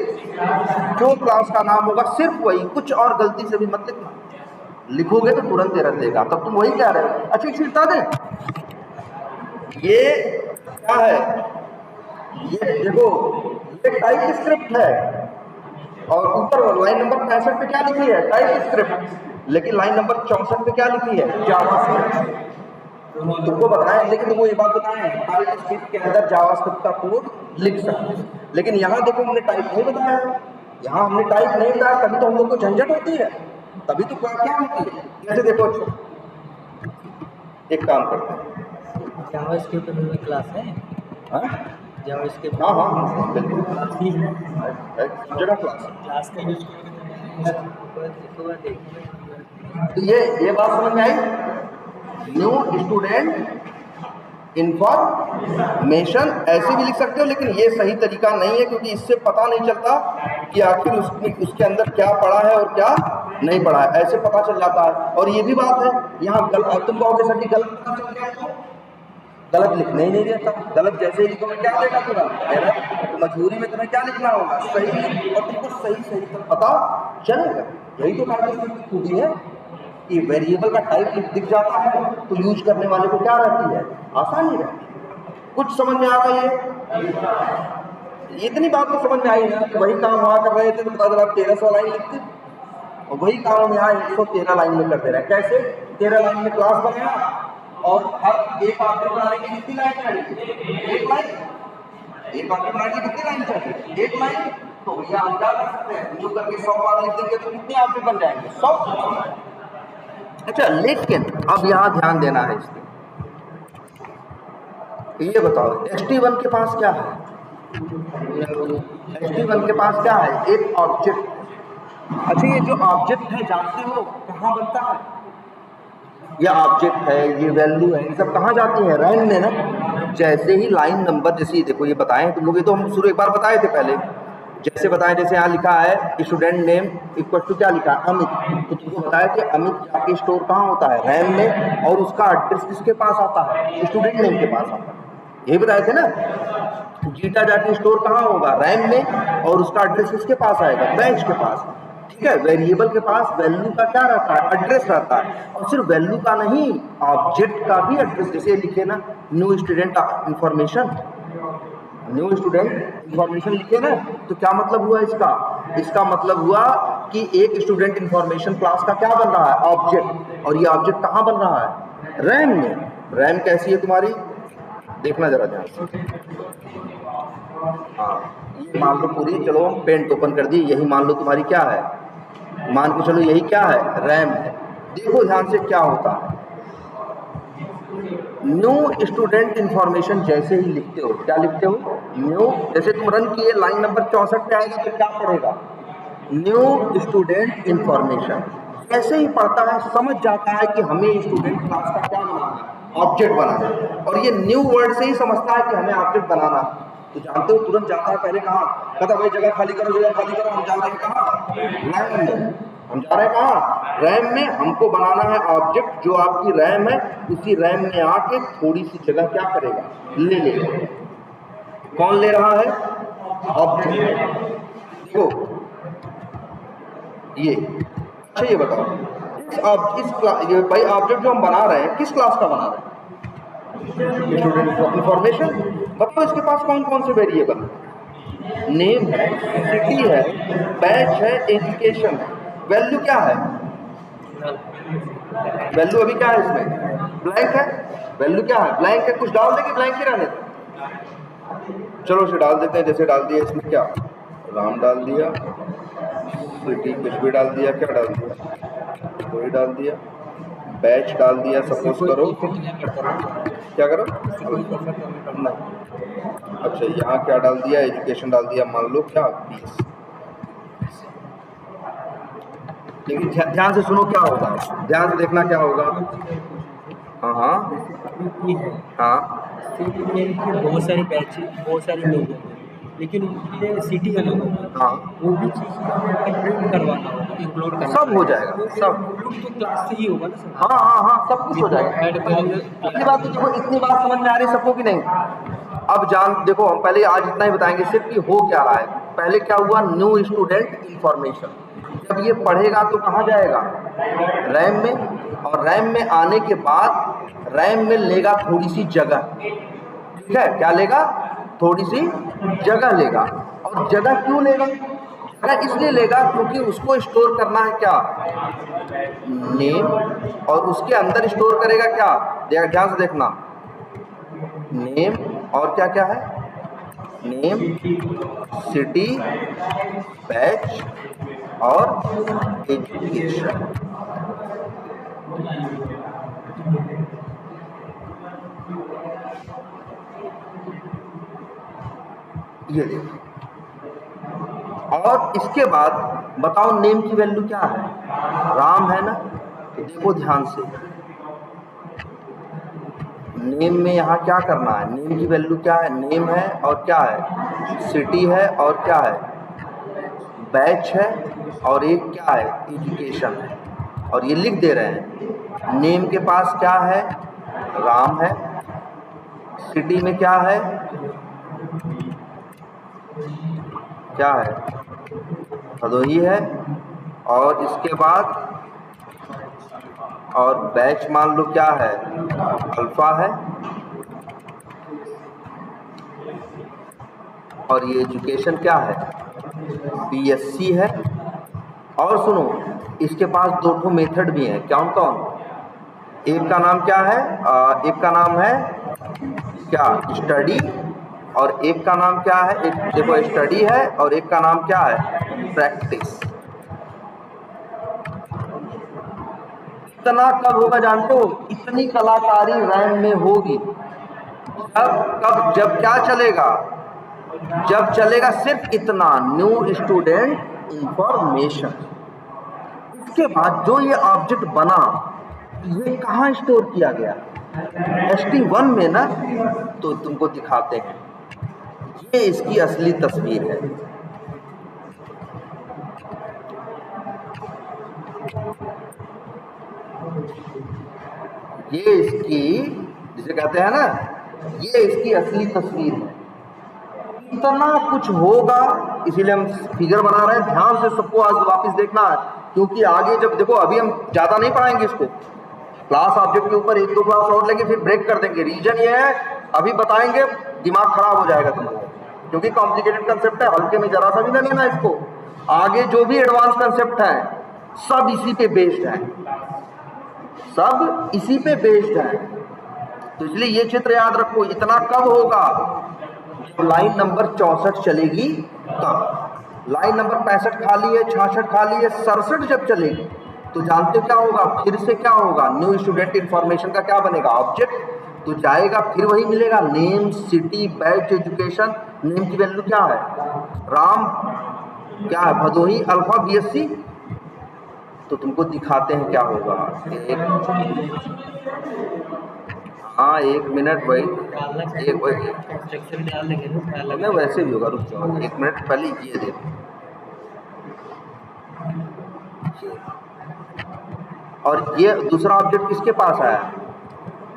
जो क्लास का नाम होगा सिर्फ वही, कुछ और गलती से भी मत लिखना। लिखोगे तो तुरंत एरर देगा। तब तुम वही कह रहे हो। अच्छा एक चीज बता दें, ये क्या है? ये देखो, ये टाइप स्क्रिप्ट है और ऊपर लाइन नंबर 65 पे क्या लिखी है? Type script. लेकिन लाइन नंबर 64 पे क्या लिखी है? जावास्क्रिप्ट। तुमको बताएं, लेकिन तुमको ये बात बताएं, टाइप स्क्रिप्ट के अंदर जावास्क्रिप्ट का कोड लिख सकते हैं, लेकिन यहाँ देखो हमने टाइप नहीं बताया। यहाँ हमने टाइप नहीं बताया, तभी तो हम लोग को झंझट होती है, तभी तो क्या होती है। जैसे देखो, एक काम करते हैं, जावास्क्रिप्ट में क्लास है। हाँ जावास्क्रिप्ट, हाँ बिल्कुल, जगह क्लास का यूज तो ये बात समझ में आई? न्यू स्टूडेंट इंफॉर्मेशन ऐसे भी लिख सकते हो, लेकिन ये सही तरीका नहीं है, क्योंकि इससे पता नहीं चलता कि आखिर उसके अंदर क्या पड़ा है और क्या नहीं पड़ा है। ऐसे पता चल जाता है। और ये भी बात है, यहाँ तुम कहोगे सर कि गलत पता चल गया, गलत लिखने ही नहीं देता। गलत जैसे ही लिखोगे क्या देगा पूरा एरर। तो मजबूरी में तुम्हें क्या लिखना होगा? सही। और तुमको सही तक पता चलेगा। यही तो टाइप की खूबी है कि वेरिएबल का टाइप दिख जाता है तो यूज करने वाले को क्या रहती है? आसानी रहती है। कुछ समझ में आ रहा है? इतनी बात तो समझ में आई ना। वही काम वहां कर रहे थे तो पता चला 1300 लाइन लिखते, और वही काम यहाँ 113 लाइन में करते रहे। कैसे? 13 लाइन में क्लास बनाया और हर एक ऑब्जेक्ट बनाने की कितनी लाइन चाहिए? एक लाइन। एक ऑब्जेक्ट बनाने की कितनी लाइन चाहिए? एक लाइन। तो भैया हम क्या कर सकते हैं? यूज करके 100 बार लिख देंगे तो कितने ऑब्जेक्ट बन जाएंगे? 100। अच्छा, लेकिन अब यहाँ ध्यान देना है इसके। ये बताओ, st1 के पास क्या है? st1 के पास क्या है? एक ऑब्जेक्ट। अच्छा, ये जो ऑब्जेक्ट है जानते हो कहाँ बनता है? ये ऑब्जेक्ट है, ये वैल्यू है, ये सब कहाँ जाती है? रैम में ना। जैसे ही लाइन नंबर, जैसे देखो ये बताएं तुम लोग, ये तो हम शुरू एक बार बताए थे पहले। जैसे बताएं, जैसे यहाँ लिखा है स्टूडेंट नेम इक्वल टू क्या लिखा है? अमित। तो तुमको बताया कि अमित जाके स्टोर कहाँ होता है? रैम में। और उसका एड्रेस किसके पास आता है? स्टूडेंट नेम के पास आता है। यही बताए थे ना। जीटा जाके स्टोर कहाँ होगा? रैम में। और उसका एड्रेस किसके पास आएगा? बेंच के पास। ठीक है। वेरिएबल के पास वैल्यू का क्या रहता है? एड्रेस रहता है। और सिर्फ वैल्यू का नहीं, ऑब्जेक्ट का भी एड्रेस। जैसे लिखे ना, new student information, new student information लिखे ना, तो क्या मतलब हुआ इसका? इसका मतलब हुआ कि एक स्टूडेंट इंफॉर्मेशन क्लास का क्या बन रहा है? ऑब्जेक्ट। और ये ऑब्जेक्ट कहाँ बन रहा है? रैम में। रैम कैसी है तुम्हारी? देखना जरा ध्यान से। हाँ, ये मान लो पूरी, चलो हम पेंट ओपन कर दी, यही मान लो तुम्हारी क्या है? मान के चलो यही क्या है? रैम है। देखो ध्यान से क्या होता है। न्यू स्टूडेंट इंफॉर्मेशन जैसे ही लिखते हो, क्या लिखते हो? न्यू। जैसे तुम रन किए, लाइन नंबर 64 पे आएगा तो क्या पढ़ेगा? New student information. ऐसे ही पढ़ता है, समझ जाता है कि हमें स्टूडेंट क्लास का क्या बनाना है? ऑब्जेक्ट बनाना है। और ये न्यू वर्ड से ही समझता है कि हमें ऑब्जेक्ट बनाना है। तो जानते हो तुरंत जाता है पहले कहाँ? कहता भाई जगह खाली करो, जगह खाली करो। हम जा रहे हैं कहाँ? रैम में। हम जा रहे हैं कहाँ? रैम में। हमको बनाना है ऑब्जेक्ट जो आपकी रैम है, उसी रैम में आके थोड़ी सी जगह क्या करेगा? ले लेगा। कौन ले रहा है? ऑब्जेक्ट। देखो ये। अच्छा ये बताओ, ये भाई ऑब्जेक्ट जो हम बना रहे हैं किस क्लास का बना रहे हैं? Student information. बताओ इसके पास कौन कौन से वेरिएबल? नेम है, सिटी है, बैच है, एजुकेशन है। वैल्यू क्या है? वैल्यू अभी क्या है इसमें? ब्लैंक है। वैल्यू क्या है? ब्लैंक है। कुछ डाल देंगे, ब्लैंक ही रहने दो। चलो उसे डाल देते हैं। जैसे डाल दिया इसमें क्या? राम डाल दिया, सिटी कुछ भी डाल दिया, क्या डाल दिया? कोई डाल दिया, बैच डाल दिया। सपोज करो क्या करो नहीं, अच्छा यहाँ क्या डाल दिया? एजुकेशन डाल दिया। मान लो क्या 20। लेकिन ध्यान से सुनो क्या होगा, ध्यान से देखना क्या होगा। हाँ हाँ हाँ, बहुत सारी बैच, बहुत सारे लोग हैं, लेकिन उनकी सिटी अलग होगी। हाँ वो भी चीज़ प्रिंट करवाना होगा, इंक्लूड करना सब हो जाएगा, सब। इंक्लूड तो क्लास से ही होगा ना सर। हाँ हाँ हाँ, सब कुछ हो जाएगा। ऐड करेंगे। इतनी बात तो देखो, इतनी बात समझ में आ रही है सबको कि नहीं? अब जान देखो, हम पहले आज इतना ही बताएंगे सिर्फ कि हो क्या रहा है। पहले क्या हुआ? New student information. जब ये पढ़ेगा तो कहाँ जाएगा? रैम में। और रैम में आने के बाद रैम में लेगा थोड़ी सी जगह। ठीक है, क्या लेगा? थोड़ी सी जगह लेगा। और जगह क्यों लेगा? जगह इसलिए लेगा क्योंकि उसको स्टोर करना है क्या? नेम। और उसके अंदर स्टोर करेगा क्या? ध्यान से देखना, नेम और क्या क्या है? नेम, सिटी, बैच और एजुकेशन। ये देखो। और इसके बाद बताओ नेम की वैल्यू क्या है? राम है ना? तो देखो ध्यान से, नेम में यहाँ क्या करना है? नेम की वैल्यू क्या है? नेम है और क्या है? सिटी है और क्या है? बैच है और एक क्या है? एजुकेशन है। और ये लिख दे रहे हैं, नेम के पास क्या है? राम है। सिटी में क्या है? क्या है? भदोही है। और इसके बाद और बैच मान लो क्या है? अल्फा है। और ये एजुकेशन क्या है? बीएससी है। और सुनो, इसके पास दो ठो मेथड भी हैं। कौन कौन? एक का नाम क्या है? एक का नाम है क्या? स्टडी। और एक का नाम क्या है? एक देखो, स्टडी है और एक का नाम क्या है? प्रैक्टिस। इतना कब होगा जानते हो? इतनी कलाकारी रैम में होगी जब क्या चलेगा? जब चलेगा सिर्फ इतना, न्यू स्टूडेंट इंफॉर्मेशन। इसके बाद जो ये ऑब्जेक्ट बना, ये कहाँ स्टोर किया गया? HT1 में ना। तो तुमको दिखाते हैं, ये इसकी असली तस्वीर है। ये इसकी, जिसे कहते हैं ना, ये इसकी असली तस्वीर है। इतना कुछ होगा, इसीलिए हम फिगर बना रहे हैं। ध्यान से सबको आज वापस देखना है, क्योंकि आगे जब देखो, अभी हम ज़्यादा नहीं पढ़ाएंगे इसको। क्लास ऑब्जेक्ट के ऊपर एक दो क्लास और लेंगे, फिर ब्रेक कर देंगे। रीजन ये है, अभी बताएंगे दिमाग खराब हो जाएगा तुम लोगों, क्योंकि कॉम्प्लिकेटेड कंसेप्ट है। हल्के में जरा सा भी ना लेना इसको। आगे जो भी एडवांस कंसेप्ट है सब इसी पे बेस्ड है, सब इसी पे बेस्ड है। तो इसलिए ये चित्र याद रखो। इतना कब होगा? लाइन नंबर 64 चलेगी तब। लाइन नंबर 65 खाली है, 66 खाली है, 67 जब चलेगी तो जानते क्या होगा? फिर से क्या होगा? न्यू स्टूडेंट इंफॉर्मेशन का क्या बनेगा? ऑब्जेक्ट। तो जाएगा, फिर वही मिलेगा, name, city, batch, education. Name की वैल्यू क्या है? राम। क्या है? Bhadohi, alpha, BSc. तो तुमको दिखाते हैं क्या होगा। हाँ, 1 मिनट भाई, एक मैं वैसे भी होगा। रुक जाओ 1 मिनट, पहले ये देखो। और ये दूसरा ऑब्जेक्ट किसके पास आया?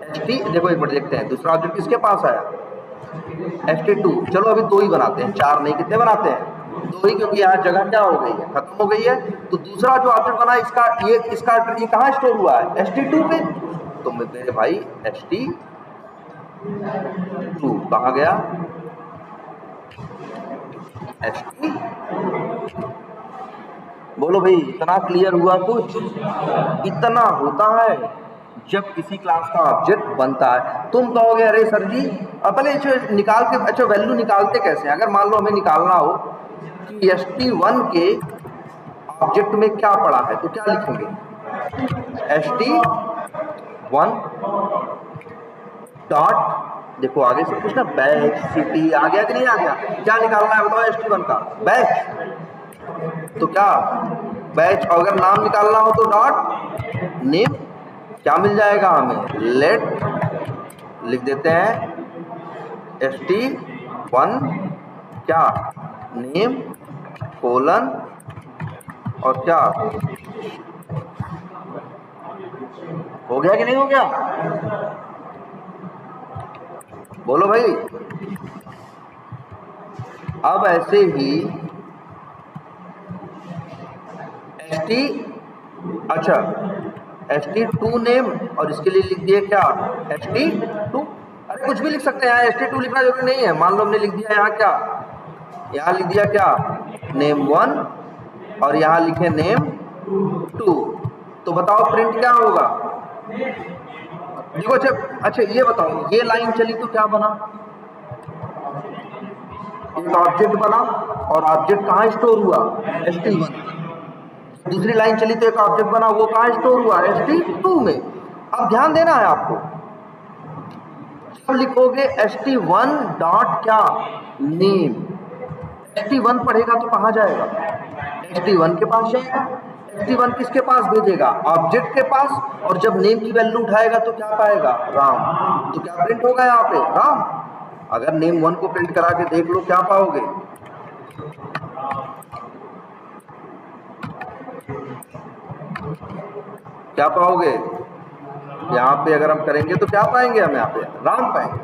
HT। देखो एक मिनट देखते हैं, दूसरा ऑब्जेक्ट किसके पास आया? HT2। चलो अभी 2 ही बनाते हैं, 4 नहीं। कितने बनाते हैं? दो ही, क्योंकि यहाँ जगह क्या हो गई है, खत्म हो गई है। तो दूसरा जो ऑब्जेक्ट बना इसका ये कहाँ स्टोर हुआ है, ST2 पे। तो मेरे भाई ST2 कहाँ गया, ST। बोलो भाई, इतना क्लियर हुआ कुछ? इतना होता है जब किसी क्लास का ऑब्जेक्ट बनता है। तुम कहोगे अरे सर जी पहले निकाल के, अच्छा वैल्यू निकालते कैसे हैं? अगर मान लो हमें निकालना हो कि ST1 के ऑब्जेक्ट में क्या पड़ा है तो क्या लिखेंगे, ST1 डॉट, देखो आगे से कुछ ना, बैच सिटी आ गया कि नहीं आ गया? क्या निकालना है बताओ ST1 का, बैच। तो क्या बैच, अगर नाम निकालना हो तो डॉट नेम, क्या मिल जाएगा हमें, लेट लिख देते हैं ST1 क्या नेम कोलन और क्या, हो गया कि नहीं हो गया? बोलो भाई। अब ऐसे ही अच्छा ST2 नेम और इसके लिए लिख दिया क्या, ST2। अरे कुछ भी लिख सकते हैं, यहाँ ST2 लिखना जरूरी नहीं है। मान लो हमने लिख दिया यहाँ क्या, यहाँ लिख दिया क्या, name1 और यहाँ लिखे name2। तो बताओ प्रिंट क्या होगा? देखो अच्छा ये बताओ, ये लाइन चली तो क्या बना, एक ऑब्जेक्ट बना और ऑब्जेक्ट कहाँ स्टोर हुआ, ST1। दूसरी लाइन चली तो एक ऑब्जेक्ट बना, वो कहाँ स्टोर हुआ, ST2 में। अब ध्यान देना है आपको, जब लिखोगे ST1 डॉट क्या नेम, ST1 पढ़ेगा तो कहाँ जाएगा, ST1 के पास जाएगा। ST1 किसके पास भेजेगा, ऑब्जेक्ट के पास। और जब नेम की वैल्यू उठाएगा तो क्या पाएगा, राम। तो क्या प्रिंट होगा यहाँ पे, राम। अगर name1 को प्रिंट करा के देख लो क्या पाओगे, क्या पाओगे? यहाँ पे अगर हम करेंगे तो क्या पाएंगे हम, यहाँ पे राम पाएंगे।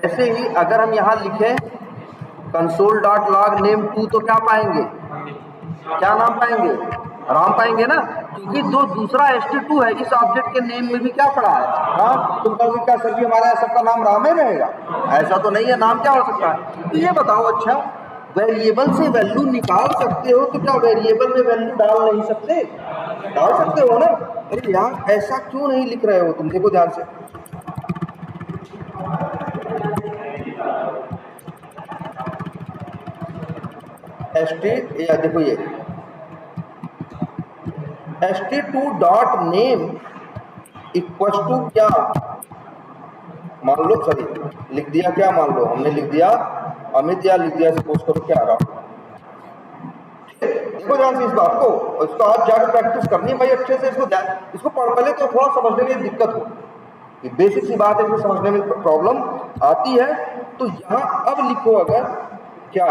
ऐसे ही अगर हम यहाँ लिखें console.log name2 तो क्या पाएंगे, क्या नाम पाएंगे, राम पाएंगे ना, क्योंकि जो दूसरा ST2 है इस ऑब्जेक्ट के नेम में भी क्या पड़ा है, राम। तुम कहोगे क्या सर जी हमारा सबका नाम राम ही रहेगा, ऐसा तो नहीं है, नाम क्या हो सकता है। तो ये बताओ, अच्छा वेरिएबल से वैल्यू निकाल सकते हो तो क्या वेरिएबल में वैल्यू डाल नहीं सकते, डाल सकते हो ना। अरे यार ऐसा क्यों नहीं लिख रहे हो तुम, देखो ध्यान से, देखो ये ST2 dot name equal to क्या, मान लो सॉरी लिख दिया क्या, मान लो हमने लिख दिया अमित या लिख दिया सपोज करो क्या रहा। देखो ध्यान से इस बात को, इसको आज जाकर प्रैक्टिस करनी है भाई अच्छे से। इसको पहले तो थोड़ा समझने में दिक्कत हो, ये बेसिक सी बात है, इसको समझने में प्रॉब्लम आती है। तो यहाँ अब लिखो अगर क्या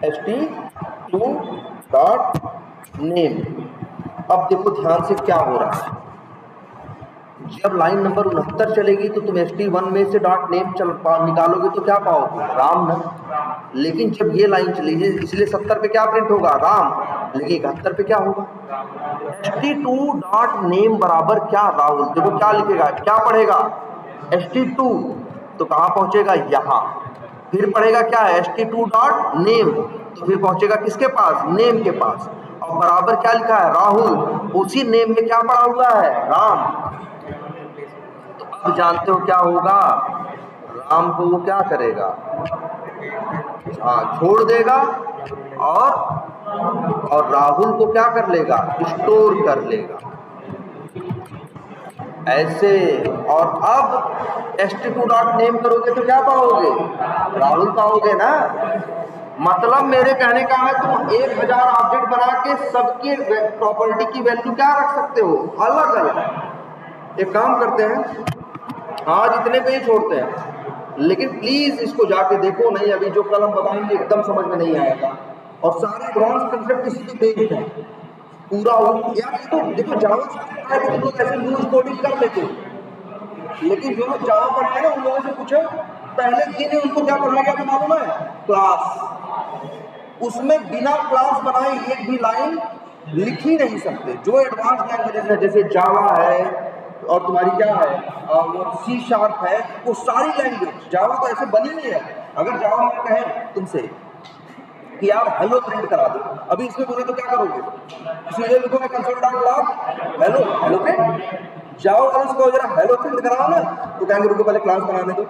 ST2 डॉट नेम। अब देखो ध्यान से क्या हो रहा है, जब लाइन नंबर 69 चलेगी तो तुम ST1 में से डॉट नेम निकालोगे तो क्या पाओगे, राम ना। लेकिन जब ये लाइन चलेगी इसलिए 70 पे क्या प्रिंट होगा, राम। लेकिन 71 पे क्या होगा, ST2 डॉट नेम बराबर क्या, राहुल। देखो क्या लिखेगा, क्या पढ़ेगा ST2 तो कहाँ पहुंचेगा, यहाँ। फिर पढ़ेगा क्या ST2 डॉट नेम तो फिर पहुंचेगा किसके पास, नेम के पास। और बराबर क्या लिखा है, राहुल। उसी नेम में क्या पड़ा हुआ है, राम। अब जानते हो क्या होगा, राम को वो क्या करेगा, छोड़ देगा और राहुल को क्या कर लेगा, स्टोर कर लेगा ऐसे। और अब ST2 डॉट नेम करोगे तो क्या पाओगे, राहुल पाओगे ना। मतलब मेरे कहने का है तुम 1000 ऑब्जेक्ट बना के सबकी प्रॉपर्टी की वैल्यू क्या रख सकते हो, अलग अलग। एक काम करते हैं आज इतने पे ही छोड़ते हैं, लेकिन प्लीज इसको जाके देखो, नहीं अभी जो कल हम बताएंगे एकदम समझ में नहीं आएगा। और सारे एडवांस कंसेप्ट इसी पे बेस्ड है पूरा। यार तो देखो जावा तुम लोग ऐसे लूज कोडिंग कर लेते हो, लेकिन जो लोग जावा पढ़े हैं ना उन लोगों से पूछो पहले दिन ही उनको क्या पढ़ाया गया था मालूम है? क्लास। उसमें बिना क्लास बनाए एक भी लाइन लिख ही नहीं सकते। जो एडवांस लैंग्वेजेस है जैसे जावा है और तुम्हारी क्या है वो C# है, वो सारी लैंग्वेज, जावा तो ऐसे बनी हुई है। अगर जावा में कहे तुमसे कि यार हेलो प्रिंट करा दो, अभी इसमें बोले तो क्या करोगे? सीधे लिखोगे कंसोल.log हेलो हेलो प्रिंट। जाओ और उसको जरा हेलो प्रिंट कराओ ना, तो कहेंगे रुको पहले क्लास बनाने दो।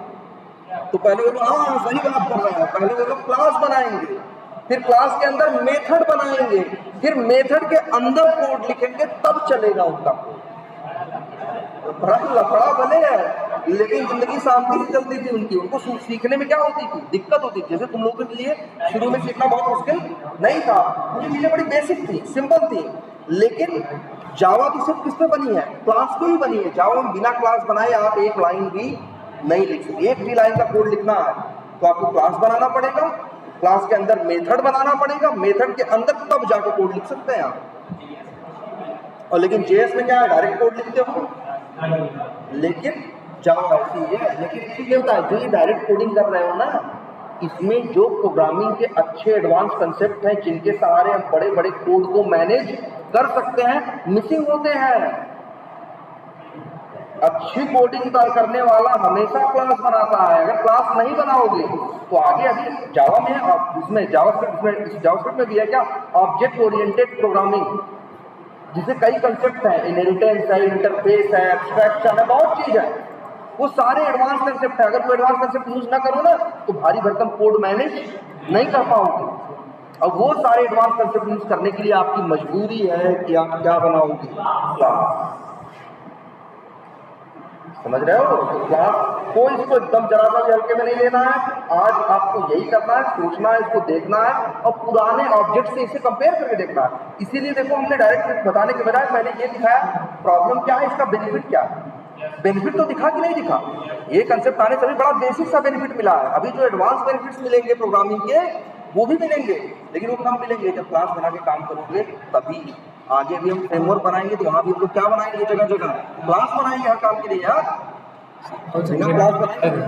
तो पहले वो लोग हाँ सही बात कर रहे हैं, पहले वो लोग क्लास बनाएंगे, फिर क्लास के अंदर मेथड बनाएंगे, फिर मेथड के अंदर कोड लिखेंगे, तब चलेगा उनका कोड। बड़ा लफड़ा भले है, लेकिन जिंदगी शांति से चलती थी उनकी। उनको सीखने में क्या होती थी? दिक्कत होती थी। जैसे तुम लोगों के लिए शुरू में सीखना बहुत मुश्किल नहीं था, क्योंकि चीजें बड़ी बेसिक थी, सिंपल थी। लेकिन जावा की सिर्फ किस पे बनी है? क्लास पे ही बनी है। जावा में बिना क्लास बनाए आप एक लाइन भी नहीं लिख सकते। एक भी लाइन का कोड लिखना है तो आपको क्लास बनाना पड़ेगा, क्लास के अंदर मेथड बनाना पड़ेगा, मेथड के अंदर तब जाके कोड लिख सकते हैं आप। और लेकिन जेएस में क्या है? डायरेक्ट कोड लिखते हो। लेकिन जावा ऐसी है, लेकिन इसलिए होता है जो ये डायरेक्ट कोडिंग कर रहे हो ना, इसमें जो प्रोग्रामिंग के अच्छे एडवांस कंसेप्ट हैं जिनके सहारे हम बड़े बड़े कोड को मैनेज कर सकते हैं, मिसिंग होते हैं। अच्छी कोडिंग करने वाला हमेशा क्लास बनाता है। अगर क्लास नहीं बनाओगे तो आगे अभी जावा में इसमें जावास्क्रिप्ट में भी है क्या? ऑब्जेक्ट ओरिएंटेड प्रोग्रामिंग, जिसे कई कंसेप्ट हैं, इनहेरिटेंस है, इंटरफेस है, एब्स्ट्रैक्शन है, बहुत चीज है। वो सारे एडवांस कंसेप्ट है। अगर वो एडवांस कंसेप्ट यूज ना करो ना तो भारी भरकम कोड मैनेज नहीं कर पाओगे। अब वो सारे एडवांस कंसेप्ट यूज करने के लिए आपकी मजबूरी है कि आप क्या बनाओगे? क्लास। समझ रहे हो? तो क्लास को इसको एकदम जरा सा भी हल्के में नहीं लेना है। आज आपको यही करना है, सोचना है, इसको देखना है और पुराने ऑब्जेक्ट से इसे कंपेयर करके देखना है। इसीलिए देखो हमने डायरेक्ट बताने के बजाय मैंने ये दिखाया प्रॉब्लम क्या है, इसका बेनिफिट क्या है। बेनिफिट तो दिखा कि नहीं दिखा? ये कंसेप्ट आने से भी बड़ा बेसिक सा बेनिफिट मिला है। अभी जो एडवांस बेनिफिट्स मिलेंगे प्रोग्रामिंग के वो भी मिलेंगे, लेकिन वो कब मिलेंगे? जब क्लास बना के काम करोगे तभी। आगे भी हम फ्रेमवर्क बनाएंगे तो वहां भी हम लोग क्या बनाएंगे? जगह जगह क्लास बनाएंगे हर काम के लिए यार। बिना क्लास बनाएंगे,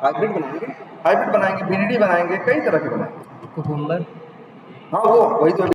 हाइब्रिड बनाएंगे, VDD बनाएंगे, कई तरह के बनाएंगे। कुकुम्बर, हाँ वो वही तो